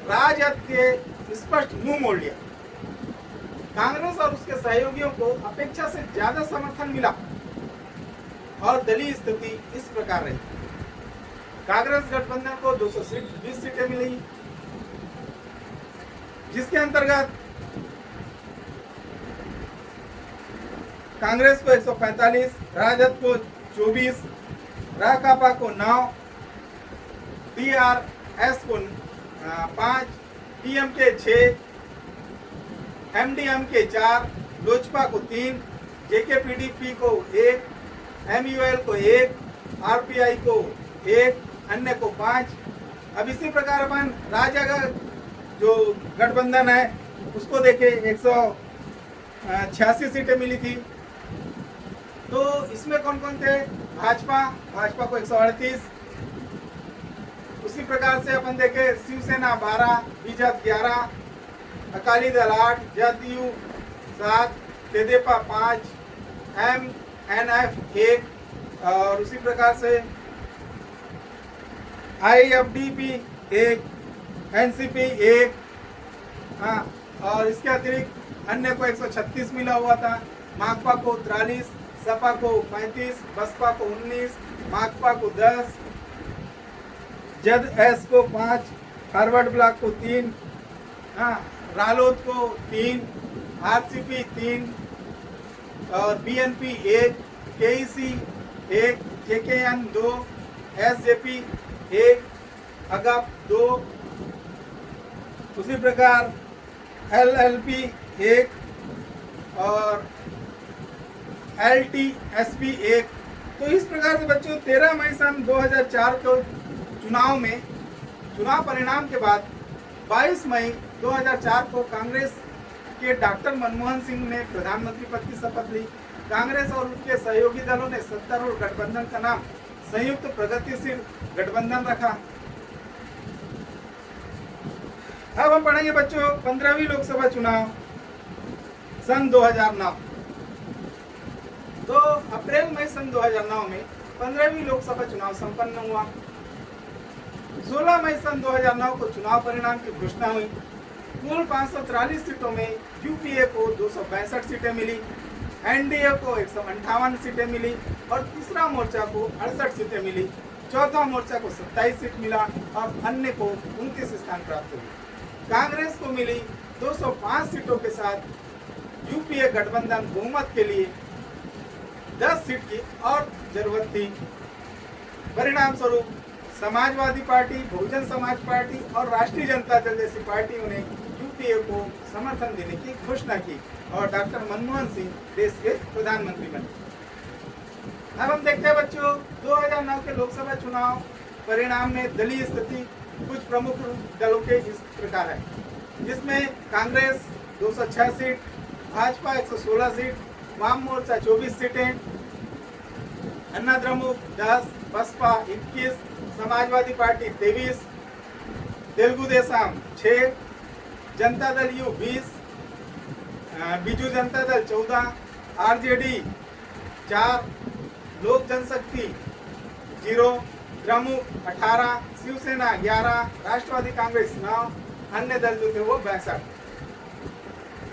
राजद के स्पष्ट मुंह मोड़ लिया। कांग्रेस और उसके सहयोगियों को अपेक्षा से ज्यादा समर्थन मिला और दलीय स्थिति इस प्रकार रही। कांग्रेस गठबंधन को 220 सीटें मिली, जिसके अंतर्गत कांग्रेस को 145, राजद को 24, राकापा को 9, टीआरएस को 5, टीएमके 6, एमडीएमके 4, लोजपा को 3, जेकेपीडीपी को 1, एमयूएल को 1, आरपीआई को 1, अन्य को 5। अब इसी प्रकार अपन राजग जो गठबंधन है उसको देखें, 186 सीटें मिली थी। तो इसमें कौन कौन थे? भाजपा को 138। उसी प्रकार से अपन देखें शिवसेना 12, बीजेपी 11, अकाली दल 8, जदयू 7, तेदेपा 5, एमएनएफ 1 और उसी प्रकार से आईएफडीपी 1, एनसीपी 1, हाँ, और इसके अतिरिक्त अन्य को 136 मिला हुआ था। माकपा को 43, सपा को 35, बसपा को 19, माकपा को 10, जदएस को 5, फॉरवर्ड ब्लॉक को 3, हाँ, रालोद को 3 आरसीपी 3 और बीएनपी 1, केईसी 1, केकेएन 2, एसजेपी 1, अगप 2, उसी प्रकार एलएलपी 1 और एलटीएसपी 1। तो इस प्रकार से बच्चों 13 मई सन 2004 को चुनाव परिणाम के बाद 22 मई 2004 को कांग्रेस के डॉक्टर मनमोहन सिंह ने प्रधानमंत्री पद की शपथ ली। कांग्रेस और उनके सहयोगी दलों ने सत्तारूढ़ गठबंधन का नाम संयुक्त प्रगतिशील गठबंधन रखा। अब हम पढ़ेंगे बच्चों 15वीं लोकसभा चुनाव सन 2009। तो अप्रैल मई सन 2009 में 15वीं लोकसभा चुनाव संपन्न हुआ। 16 मई सन 2009 को चुनाव परिणाम की घोषणा हुई। कुल 543 सीटों में यूपीए को 262 सीटें मिली, एनडीए को 158 सीटें मिली और तीसरा मोर्चा को 68 सीटें मिली। चौथा मोर्चा को 27 सीट मिला और अन्य को 29 स्थान प्राप्त हुए। कांग्रेस को मिली 205 सीटों के साथ यूपीए गठबंधन बहुमत के लिए 10 सीट की और जरूरत थी। परिणाम स्वरूप समाजवादी पार्टी, बहुजन समाज पार्टी और राष्ट्रीय जनता दल जैसी पार्टियों ने यूपीए को समर्थन देने की घोषणा की और डॉक्टर मनमोहन सिंह देश के प्रधानमंत्री बने। अब हम देखते हैं बच्चों 2009 के लोकसभा चुनाव परिणाम में दलीय स्थिति कुछ प्रमुख दलों के इस प्रकार है, जिसमें कांग्रेस 206 सीट, भाजपा 116 सीट, वाम मोर्चा 24 सीटें, अन्ना द्रमुक 10, बसपा 21, समाजवादी पार्टी 23, तेलुगु देशम 6, जनता दल यू 20, बीजू जनता दल 14, आरजेडी 4, लोक जनशक्ति 0, द्रमुक 18, शिवसेना 11, राष्ट्रवादी कांग्रेस 9, अन्य दल जो थे वो 62।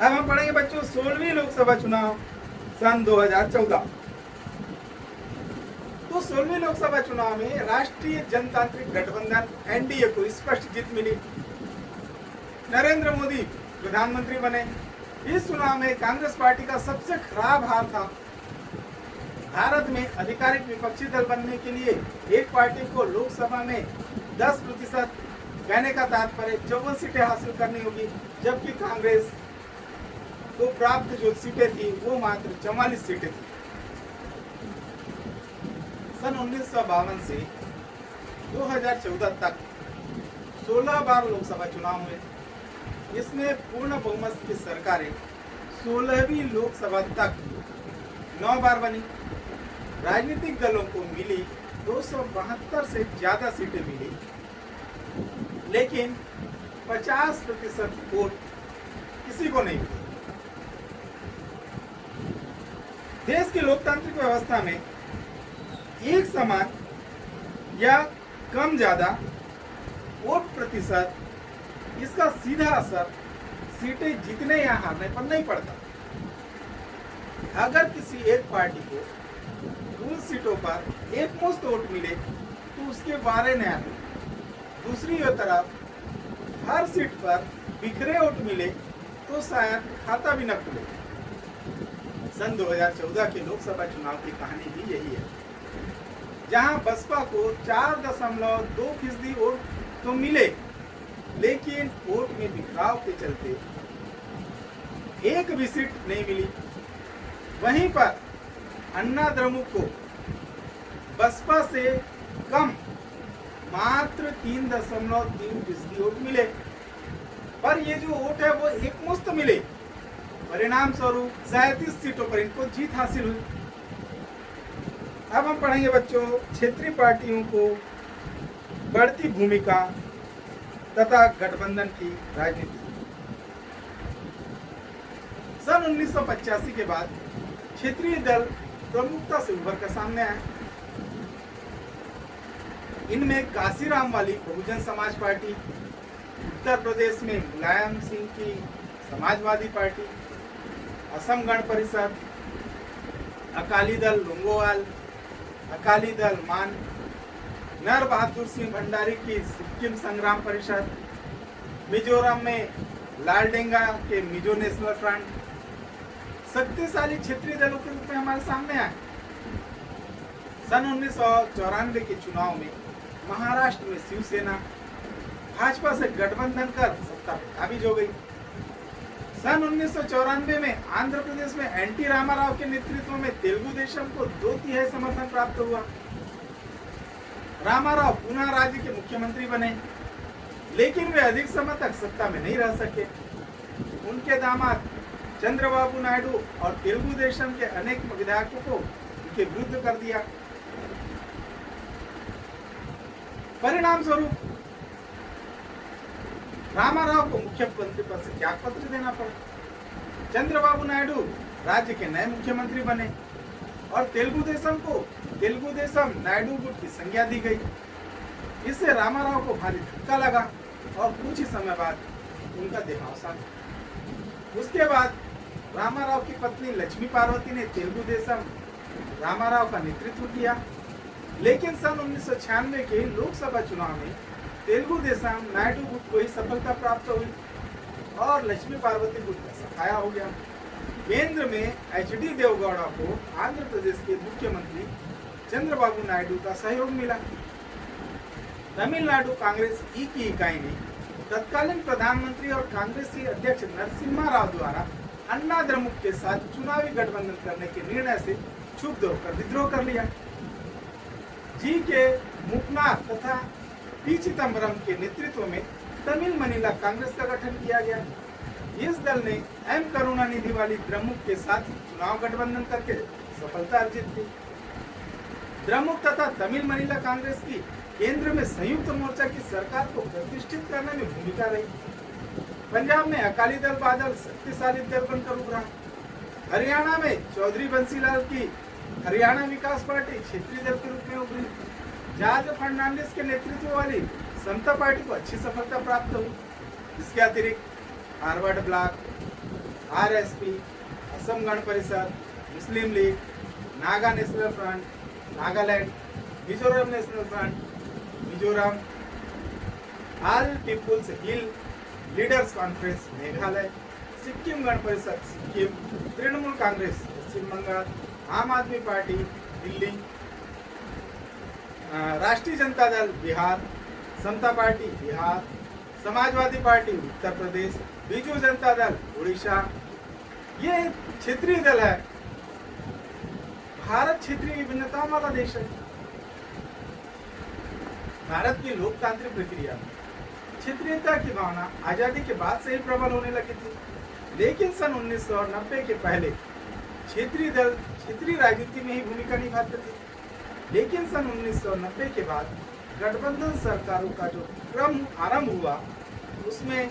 अब हम पढ़ेंगे बच्चों 16वीं लोकसभा चुनाव सन 2014। तो 16वीं लोकसभा चुनाव में राष्ट्रीय जनतांत्रिक गठबंधन एनडीए को स्पष्ट जीत मिली। नरेंद्र मोदी प्रधानमंत्री बने। इस चुनाव में कांग्रेस पार्टी का सबसे खराब हार था। भारत में आधिकारिक विपक्षी दल बनने के लिए एक पार्टी को लोकसभा में 10% कहने का तात्पर्य 54 सीटें हासिल करनी होगी, जबकि कांग्रेस को प्राप्त जो सीटें थी वो मात्र 44 सीटें थी। सन 1952 से 2014 तक 16 बार लोकसभा चुनाव हुए। इसमें पूर्ण बहुमत की सरकारें 16वीं लोकसभा तक 9 बार बनी। राजनीतिक दलों को मिली 272 से ज्यादा सीटें मिली, लेकिन 50% वोट किसी को नहीं मिली। देश की लोकतांत्रिक व्यवस्था में एक समान या कम ज्यादा वोट प्रतिशत, इसका सीधा असर सीटें जीतने या हारने पर नहीं पड़ता। अगर किसी एक पार्टी को उन सीटों पर एकमुश्त वोट मिले तो उसके बारे न आए। दूसरी तरफ हर सीट पर बिखरे वोट मिले तो शायद खाता भी न खुले। सन 2014 के लोकसभा चुनाव की कहानी भी यही है, जहां बसपा को 4.2% वोट तो मिले, लेकिन वोट में बिखराव के चलते एक भी सीट नहीं मिली। वहीं पर अन्ना द्रमुक को बसपा से कम मात्र 3.3% वोट मिले, पर ये जो वोट है वो एकमुश्त मिले। परिणाम स्वरूप 37 सीटों पर इनको जीत हासिल हुई। अब हम पढ़ेंगे बच्चों क्षेत्रीय पार्टियों को बढ़ती भूमिका तथा गठबंधन की राजनीति। सन 1985 के बाद क्षेत्रीय दल प्रमुखता से उभर कर सामने आए। इनमें काशीराम वाली बहुजन समाज पार्टी, उत्तर प्रदेश में मुलायम सिंह की समाजवादी पार्टी, असम गण परिषद, अकाली दल लोंगोवाल, अकाली दल मान, नर बहादुर सिंह भंडारी की सिक्किम संग्राम परिषद, मिजोरम में लालडेंगा के मिजो नेशनल फ्रंट, शक्तिशाली क्षेत्रीय दलों के रूप में हमारे सामने आए। सन 1994 के चुनाव में महाराष्ट्र में शिवसेना भाजपा से गठबंधन कर सत्ता पे काबिज हो गई। सन 1994 में आंध्र प्रदेश में एनटी रामाराव के नेतृत्व में तेलुगु देशम को 2/3 समर्थन प्राप्त हुआ। रामाराव पुनः राज्य के मुख्यमंत्री बने, लेकिन वे अधिक समय तक सत्ता में नहीं रह सके। उनके दामाद चंद्रबाबू नायडू और तेलुगु देशम के अनेक विधायकों को उनके विरुद्ध कर दिया। परिणाम स्वरूप रामाराव को मुख्यमंत्री पद से त्याग पत्र देना पड़ा। चंद्रबाबू नायडू राज्य के नए मुख्यमंत्री बने और तेलुगु देशम को तेलुगु देशम नायडू गुट की संज्ञा दी गई। इससे रामाराव को भारी धक्का लगा और कुछ ही समय बाद उनका देहावसान। उसके बाद रामाराव की पत्नी लक्ष्मी पार्वती ने तेलुगु देशम रामाराव का नेतृत्व किया, लेकिन सन 1996 के लोकसभा चुनाव में तेलुगु देशम नायडू गुट को ही सफलता प्राप्त हुई और लक्ष्मी पार्वती गुट का सफाया हो गया। केंद्र में एचडी देवगौड़ा को आंध्र प्रदेश के मुख्यमंत्री चंद्रबाबू नायडू का सहयोग मिला। तमिलनाडु कांग्रेस ई की इकाई ने तत्कालीन प्रधानमंत्री और कांग्रेसी अध्यक्ष नरसिम्हा राव द्वारा अन्ना द्रमुक के साथ चुनावी गठबंधन करने के निर्णय से क्षुब्ध होकर विद्रोह कर लिया। जी के मुकनाथ तथा पी चिदम्बरम के नेतृत्व में तमिल मनीला कांग्रेस का गठन किया गया। इस दल ने एम करुणानिधि वाली द्रमुक के साथ चुनाव गठबंधन करके सफलता अर्जित की। द्रमुक तथा तमिल मनीला कांग्रेस की केंद्र में संयुक्त मोर्चा की सरकार को प्रतिष्ठित करने में भूमिका रही। पंजाब में अकाली दल बादल शक्तिशाली दल बनकर उभरा। हरियाणा में चौधरी बंसीलाल की हरियाणा विकास पार्टी क्षेत्रीय दल के रूप में उभरी। जॉर्ज फर्नांडिस के नेतृत्व वाली समता पार्टी को अच्छी सफलता प्राप्त हुई। इसके अतिरिक्त forward block, RSP, Assam Gana Parishad, Muslim League, Naga National Front, Nagaland, Mizoram National Front, Mizoram, all peoples hill leaders conference Meghalaya, Sikkim Gana Parishad Sikkim, Trinamool Congress पश्चिम बंगाल, आम आदमी पार्टी दिल्ली, राष्ट्रीय जनता दल बिहार, समता पार्टी बिहार, समाजवादी पार्टी उत्तर प्रदेश, बीजू जनता दल उड़ीसा। ये क्षेत्रीय दल है। भारत क्षेत्रीय विभिन्नताओं वाला देश है। भारत की लोकतांत्रिक प्रक्रिया में क्षेत्रीयता की भावना आजादी के बाद से ही प्रबल होने लगी थी, लेकिन सन 1990 के पहले क्षेत्रीय दल क्षेत्रीय राजनीति में ही भूमिका निभाते थे। लेकिन सन 1990 के बाद गठबंधन सरकारों का जो क्रम आरंभ हुआ, उसमें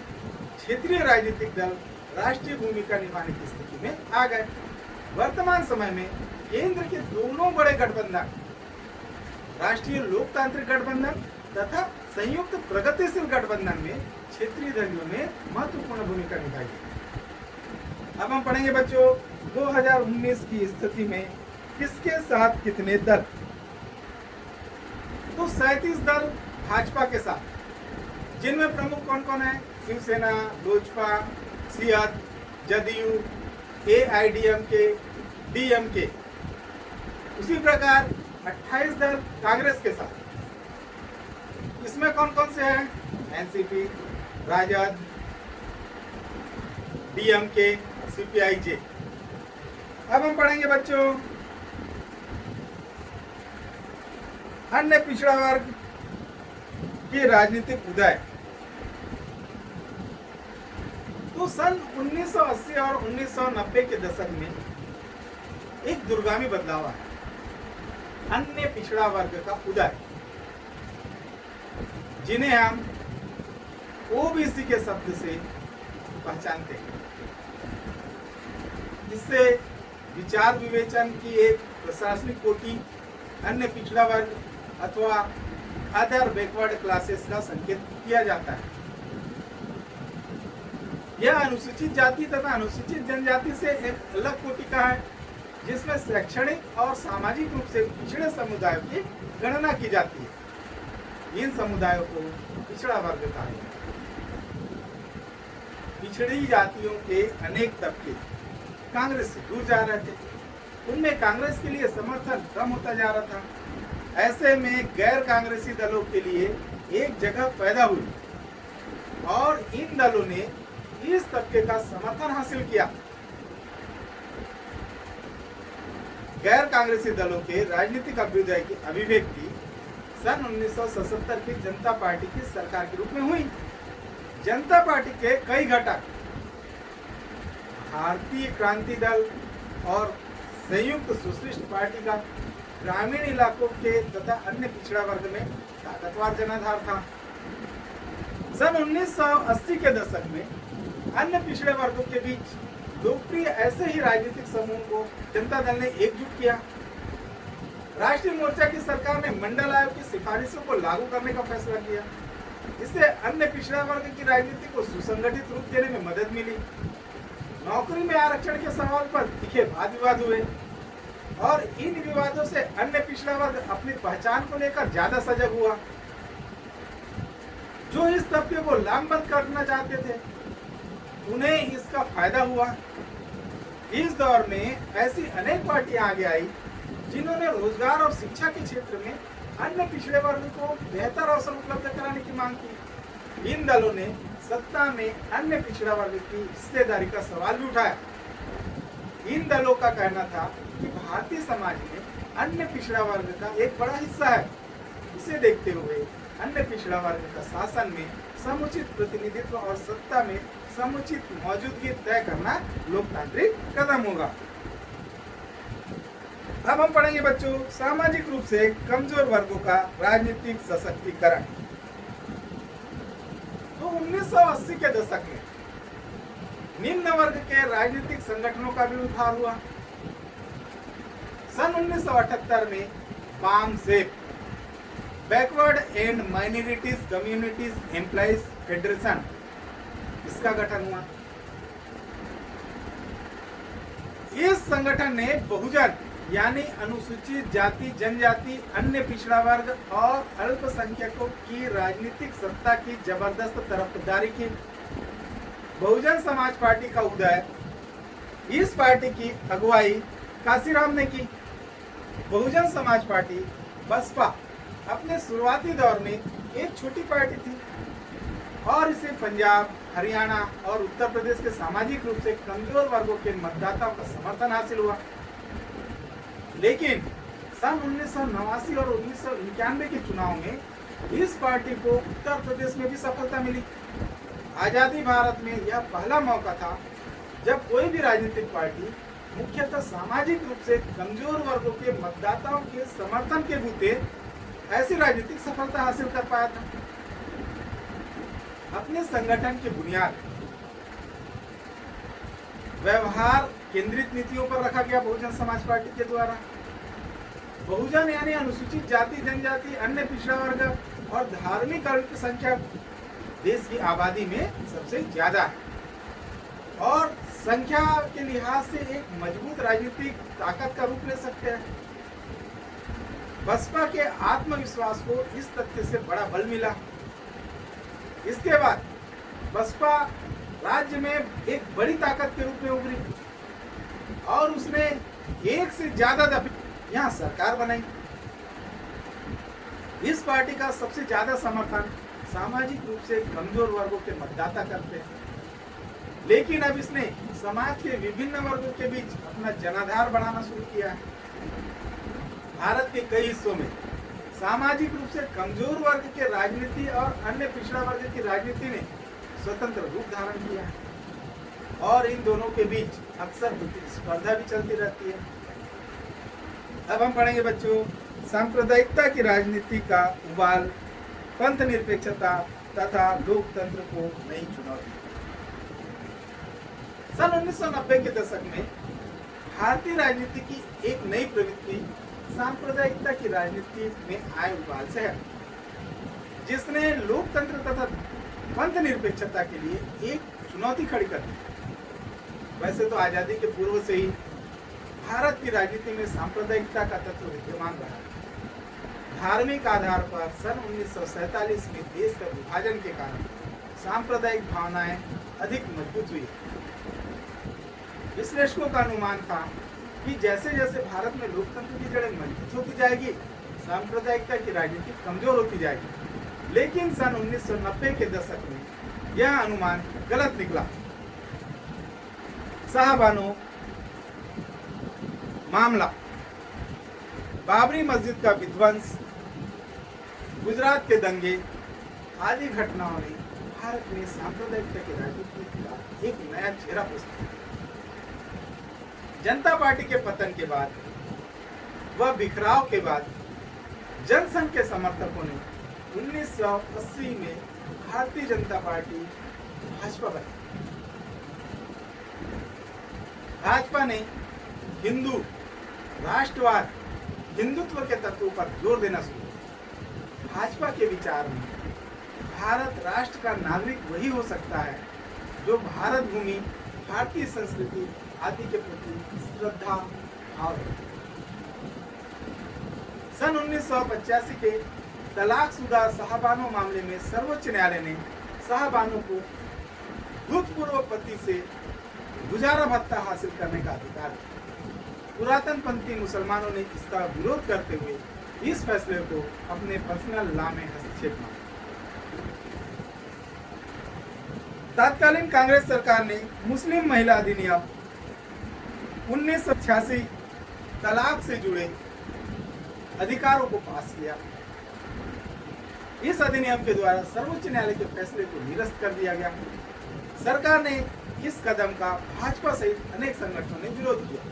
क्षेत्रीय राजनीतिक दल राष्ट्रीय भूमिका निभाने की स्थिति में आ गए। वर्तमान समय में केंद्र के दोनों बड़े गठबंधन, राष्ट्रीय लोकतांत्रिक गठबंधन तथा संयुक्त प्रगतिशील गठबंधन में क्षेत्रीय दलों ने महत्वपूर्ण भूमिका निभाई। अब हम पढ़ेंगे बच्चों 2019 की स्थिति में किसके साथ कितने दल। तो 37 दल भाजपा के साथ, जिनमें प्रमुख कौन कौन है? शिवसेना, लोजपा, सीएत, जदयू, एआईडीएमके, डीएमके। उसी प्रकार 28 दल कांग्रेस के साथ। इसमें कौन कौन से हैं? NCP, Rajad, DMK, CPIJ. अब हम पढ़ेंगे बच्चों अन्य पिछड़ा वर्ग के राजनीतिक उदय। तो सन 1980 और 1990 के दशक में एक दूरगामी बदलाव आया, अन्य पिछड़ा वर्ग का उदय, जिन्हें हम ओबीसी के शब्द से पहचानते हैं। इससे विचार विवेचन की एक प्रशासनिक कोटि, अन्य पिछड़ा वर्ग अथवा अदर बैकवर्ड क्लासेस का संकेत किया जाता है। यह अनुसूचित जाति तथा अनुसूचित जनजाति से एक अलग कोटि का है, जिसमें शैक्षणिक और सामाजिक रूप से पिछड़े समुदायों की गणना की जाती है। इन समुदायों को पिछड़ा वर्ग कहा जाता है। पिछड़ी जातियों के अनेक तबके कांग्रेस से दूर जा रहे थे। उनमें कांग्रेस के लिए समर्थन कम होता जा रहा था। ऐसे में गैर कांग्रेसी दलों के लिए एक जगह पैदा हुई और इन दलों ने इस तबके का समर्थन हासिल किया। गैर कांग्रेसी दलों के राजनीतिक अभ्युदय की अभिव्यक्ति सन 1977 की जनता पार्टी की सरकार के रूप में हुई। जनता पार्टी के कई घटक भारतीय क्रांति दल और संयुक्त सोशलिस्ट पार्टी का ग्रामीण इलाकों के तथा अन्य पिछड़ा वर्ग में ताकतवर जनाधार था। सन 1980 के दशक में अन्य पिछड़े वर्गों के बीच लोकप्रिय ऐसे ही राजनीतिक समूह को जनता दल ने एकजुट किया। राष्ट्रीय मोर्चा की सरकार ने मंडल आयोग की सिफारिशों को लागू करने का फैसला किया। इससे अन्य पिछड़ा वर्ग की राजनीति को सुसंगठित रूप देने में मदद मिली। नौकरी में आरक्षण के सवाल पर तीखे वाद विवाद हुए और इन विवादों से अन्य पिछड़ा वर्ग अपनी पहचान को लेकर ज्यादा सजग हुआ। जो इस तबके को लामबंद करना चाहते थे उन्हें इसका फायदा हुआ। इस दौर में ऐसी अनेक पार्टियां आगे आई जिन्होंने रोजगार और शिक्षा के क्षेत्र में अन्य पिछड़े वर्ग को बेहतर अवसर उपलब्ध कराने की मांग की। इन दलों ने सत्ता में अन्य पिछड़ा वर्ग की हिस्सेदारी का सवाल भी उठाया। इन दलों का कहना था कि भारतीय समाज में अन्य पिछड़ा वर्ग का एक बड़ा हिस्सा है। इसे देखते हुए अन्य पिछड़ा वर्ग का शासन में समुचित प्रतिनिधित्व और सत्ता में समुचित मौजूदगी तय करना लोकतांत्रिक कदम होगा। अब हम पढ़ेंगे बच्चों सामाजिक रूप से कमजोर वर्गों का राजनीतिक सशक्तिकरण। तो 1980 के दशक में निम्न वर्ग के राजनीतिक संगठनों का भी उद्धार हुआ। सन 1978 में BAMCEF backward and minorities communities employees federation इसका गठन हुआ। इस संगठन ने बहुजन यानी अनुसूचित जाति जनजाति अन्य पिछड़ा वर्ग और अल्पसंख्यकों की राजनीतिक सत्ता की जबरदस्त तरफदारी की। बहुजन समाज पार्टी का उदय, इस पार्टी की अगुवाई काशीराम ने की। बहुजन समाज पार्टी बसपा अपने शुरुआती दौर में एक छोटी पार्टी थी और इसे पंजाब, हरियाणा और उत्तर प्रदेश के सामाजिक रूप से कमजोर वर्गों के मतदाताओं का समर्थन हासिल हुआ। लेकिन सन 1989 और 1991 के चुनाव में इस पार्टी को उत्तर प्रदेश में भी सफलता मिली। आजादी भारत में यह पहला मौका था जब कोई भी राजनीतिक पार्टी मुख्यतः सामाजिक रूप से कमजोर वर्गों के मतदाताओं के समर्थन के बूते ऐसी राजनीतिक सफलता हासिल कर पाया था। अपने संगठन की बुनियाद व्यवहार केंद्रित नीतियों पर रखा गया। बहुजन समाज पार्टी के द्वारा बहुजन यानी अनुसूचित जाति जनजाति अन्य पिछड़ा वर्ग और धार्मिक अल्पसंख्यक देश की आबादी में सबसे ज्यादा है और संख्या के लिहाज से एक मजबूत राजनीतिक ताकत का रूप ले सकते हैं। बसपा के आत्मविश्वास को इस तथ्य से बड़ा बल मिला। इसके बाद बसपा राज्य में एक बड़ी ताकत के रूप में उभरी और उसने एक से ज्यादा दफे यहाँ सरकार बनाई। इस पार्टी का सबसे ज्यादा समर्थन सामाजिक रूप से कमजोर वर्गों के मतदाता करते हैं, लेकिन अब इसने समाज के विभिन्न वर्गों के बीच अपना जनाधार बढ़ाना शुरू किया है। भारत के कई हिस्सों में सामाजिक रूप से कमजोर वर्ग के राजनीति और अन्य पिछड़ा वर्ग की राजनीति ने स्वतंत्र रूप धारण किया है और इन दोनों के बीच अक्सर प्रतिस्पर्धा भी चलती रहती है। अब हम पढ़ेंगे बच्चों सांप्रदायिकता की राजनीति का उबाल, पंथ निरपेक्षता तथा लोकतंत्र को नई चुनौती। सन 1990 के दशक में भारतीय राजनीति की एक नई प्रवृत्ति सांप्रदायिकता की राजनीति में आए उबाल से है, जिसने लोकतंत्र तथा पंथ निरपेक्षता के लिए एक चुनौती खड़ी कर दी। वैसे तो आजादी के पूर्व से ही भारत की राजनीति में सांप्रदायिकता का तत्व विद्यमान रहा है। धार्मिक आधार पर सन 1947 में देश का विभाजन के कारण सांप्रदायिक भावनाएं अधिक मजबूत हुई। विश्लेषकों का अनुमान था कि जैसे जैसे भारत में लोकतंत्र की जड़ें मजबूत होती जाएगी, सांप्रदायिकता की राजनीति कमजोर होती जाएगी। लेकिन सन 1990 के दशक में यह अनुमान गलत निकला। शाहबानो मामला, बाबरी मस्जिद का विध्वंस, गुजरात के दंगे आदि घटनाओं ने भारत में सांप्रदायिकता की राजनीति का एक नया चेहरा प्रस्तुत किया। जनता पार्टी के पतन के बाद व बिखराव के बाद जनसंघ के समर्थकों ने 1980 में भारतीय जनता पार्टी भाजपा बनाई। भाजपा ने हिंदू राष्ट्रवाद, हिंदुत्व के तत्वों पर जोर देना शुरू किया। भाजपा के विचार में भारत राष्ट्र का नागरिक वही हो सकता है जो भारत भूमि, भारतीय संस्कृति आदि के प्रति श्रद्धा भाव है। सन 1985 के तलाकशुदा शाहबानो मामले में सर्वोच्च न्यायालय ने शाहबानो को भूतपूर्व पति से गुजारा भत्ता हासिल करने का अधिकार दिया। पुरातन पंथी मुसलमानों ने इसका विरोध करते हुए इस फैसले को अपने पर्सनल लॉ में हस्तक्षेप माना। तत्कालीन कांग्रेस सरकार ने मुस्लिम महिला अधिनियम 1986 तलाक से जुड़े अधिकारों को पास किया। इस अधिनियम के द्वारा सर्वोच्च न्यायालय के फैसले को निरस्त कर दिया गया। सरकार ने इस कदम का भाजपा सहित अनेक संगठनों ने विरोध किया।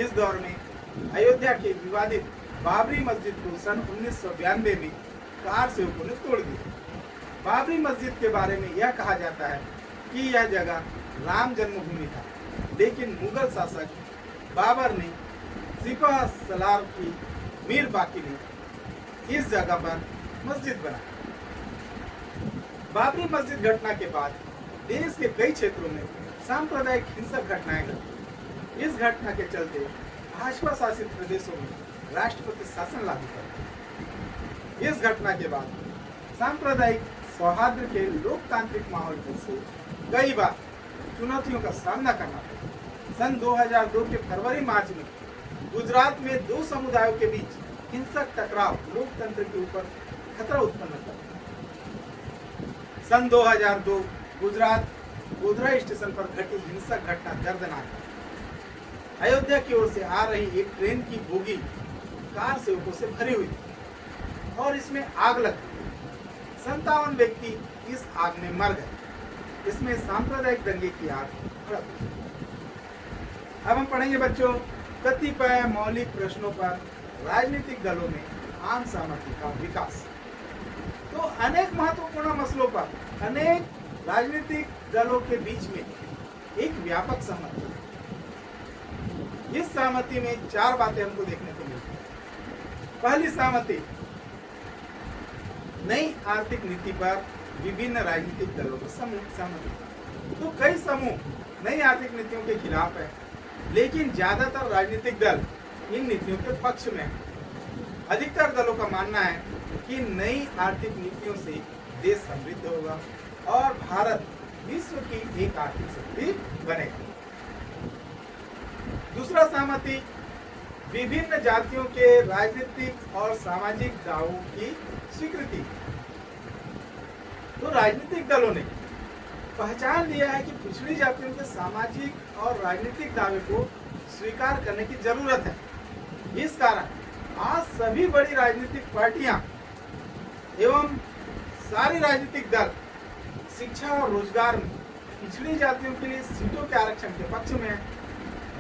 इस दौर में अयोध्या के विवादित बाबरी मस्जिद को सन 1992 में कार सेवकों ने तोड़ दिया। बाबरी मस्जिद के बारे में यह कहा जाता है कि यह जगह राम जन्मभूमि था, लेकिन मुगल शासक बाबर ने सिपह सलार की मीर बाकी ने इस जगह पर मस्जिद बनाई। बाबरी मस्जिद घटना के बाद देश के कई क्षेत्रों में सांप्रदायिक हिंसक घटनाएं घटी। इस घटना के चलते भाजपा शासित प्रदेशों में राष्ट्रपति शासन लागू कर। इस घटना के बाद सांप्रदायिक सौहार्द के लोकतांत्रिक माहौल से कई बार चुनौतियों का सामना करना पड़ा। सन 2002 के फरवरी-मार्च में गुजरात में दो समुदायों के बीच हिंसक टकराव लोकतंत्र के ऊपर खतरा उत्पन्न कर। सन 2002 गुजरात गोधरा स्टेशन पर घटी हिंसक घटना दर्दनाक है। अयोध्या की ओर से आ रही एक ट्रेन की बोगी कार सेवकों से भरी हुई थी और इसमें आग लग गई। 57 व्यक्ति इस आग में मर गए। इसमें सांप्रदायिक दंगे की आग भड़क गई। अब हम पढ़ेंगे बच्चों कतिपय मौलिक प्रश्नों पर राजनीतिक दलों में आम सहमति का विकास। तो अनेक महत्वपूर्ण मसलों पर अनेक राजनीतिक दलों के बीच में एक व्यापक सहमति है। इस सहमति में चार बातें हमको देखने को मिलती हैं। पहली सहमति, नई आर्थिक नीति पर विभिन्न राजनीतिक दलों की सहमति। तो कई समूह नई आर्थिक नीतियों के खिलाफ है, लेकिन ज्यादातर राजनीतिक दल इन नीतियों के पक्ष में है। अधिकतर दलों का मानना है कि नई आर्थिक नीतियों से देश समृद्ध होगा और भारत विश्व की एक आर्थिक शक्ति बनेगा। दूसरा सहमति, विभिन्न जातियों के राजनीतिक और सामाजिक दावों की स्वीकृति। तो राजनीतिक दलों ने पहचान लिया है कि पिछड़ी जातियों के सामाजिक और राजनीतिक दावे को स्वीकार करने की जरूरत है। इस कारण आज सभी बड़ी राजनीतिक पार्टियां एवं सारी राजनीतिक दल शिक्षा और रोजगार में पिछड़ी जातियों के लिए सीटों के आरक्षण के पक्ष में है।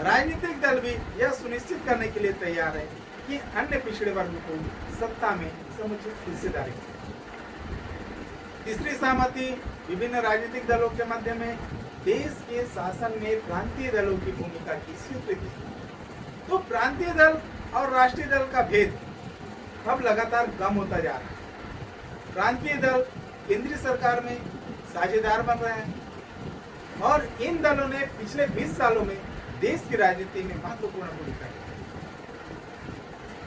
राजनीतिक दल भी यह सुनिश्चित करने के लिए तैयार है कि अन्य पिछड़े वर्ग को सत्ता में समुचित हिस्सेदारी। तीसरी सहमति, विभिन्न राजनीतिक दलों के मध्य में देश के शासन में प्रांतीय दलों की भूमिका की स्वीकृति। तो प्रांतीय दल और राष्ट्रीय दल का भेद अब लगातार कम होता जा रहा है। प्रांतीय दल केंद्रीय सरकार में साझेदार बन रहे हैं और इन दलों ने पिछले 20 सालों में देश की राजनीति में महत्वपूर्ण भूमिका निभाई।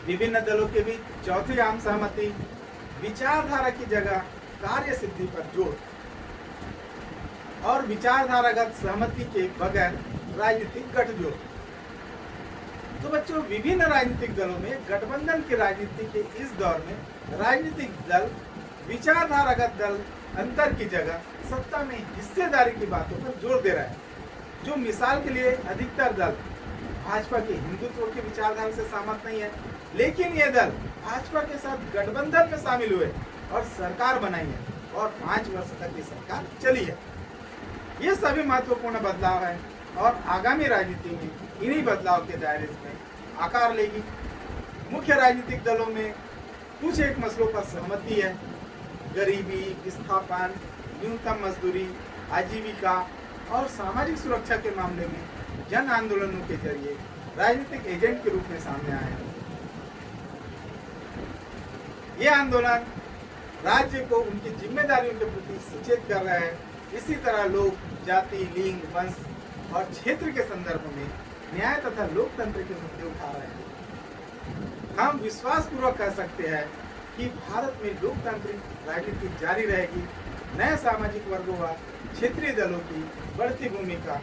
विभिन्न दलों के बीच चौथी आम सहमति, विचारधारा की जगह कार्य सिद्धि पर जोर। और विचारधारागत सहमति के बगैर राजनीतिक गठजोड़। तो बच्चों, विभिन्न राजनीतिक दलों में गठबंधन की राजनीति के इस दौर में राजनीतिक दल विचारधारागत दल अंतर की जगह सत्ता में हिस्सेदारी की बातों पर जोर दे रहा है। जो मिसाल के लिए अधिकतर दल भाजपा के हिंदुत्व की विचारधारा से सहमत नहीं है, लेकिन ये दल भाजपा के साथ गठबंधन में शामिल हुए और सरकार बनाई है और 5 वर्ष तक ये सरकार चली है। ये सभी महत्वपूर्ण बदलाव है और आगामी राजनीति में इन्हीं बदलाव के दायरे में आकार लेगी। मुख्य राजनीतिक दलों में कुछ एक मसलों पर सहमति है। गरीबी, विस्थापन, न्यूनतम मजदूरी, आजीविका और सामाजिक सुरक्षा के मामले में जन आंदोलनों के जरिए राजनीतिक एजेंट के रूप में सामने आए हैं। ये आंदोलन राज्य को उनकी जिम्मेदारियों के प्रति सचेत कर रहा है। इसी तरह लोग जाति, लिंग, वंश और क्षेत्र के संदर्भ में न्याय तथा लोकतंत्र के मुद्दे उठा रहे हैं। हम विश्वासपूर्वक कह सकते हैं कि भारत में लोकतांत्रिक राजनीति जारी रहेगी। नए सामाजिक वर्गों व क्षेत्रीय दलों की बढ़ती भूमिका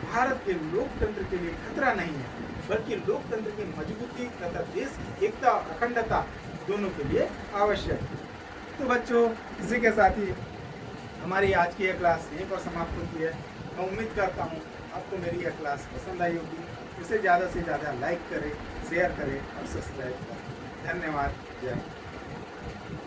भारत के लोकतंत्र के लिए खतरा नहीं है, बल्कि लोकतंत्र की मजबूती तथा देश की एकता और अखंडता दोनों के लिए आवश्यक है। तो बच्चों, इसी के साथ ही हमारी आज की यह क्लास यहीं पर समाप्त होती है। मैं उम्मीद करता हूँ आपको मेरी यह क्लास पसंद आई होगी। इसे ज़्यादा से ज़्यादा लाइक करें, शेयर करें और सब्सक्राइब करें। धन्यवाद। जय हिंद।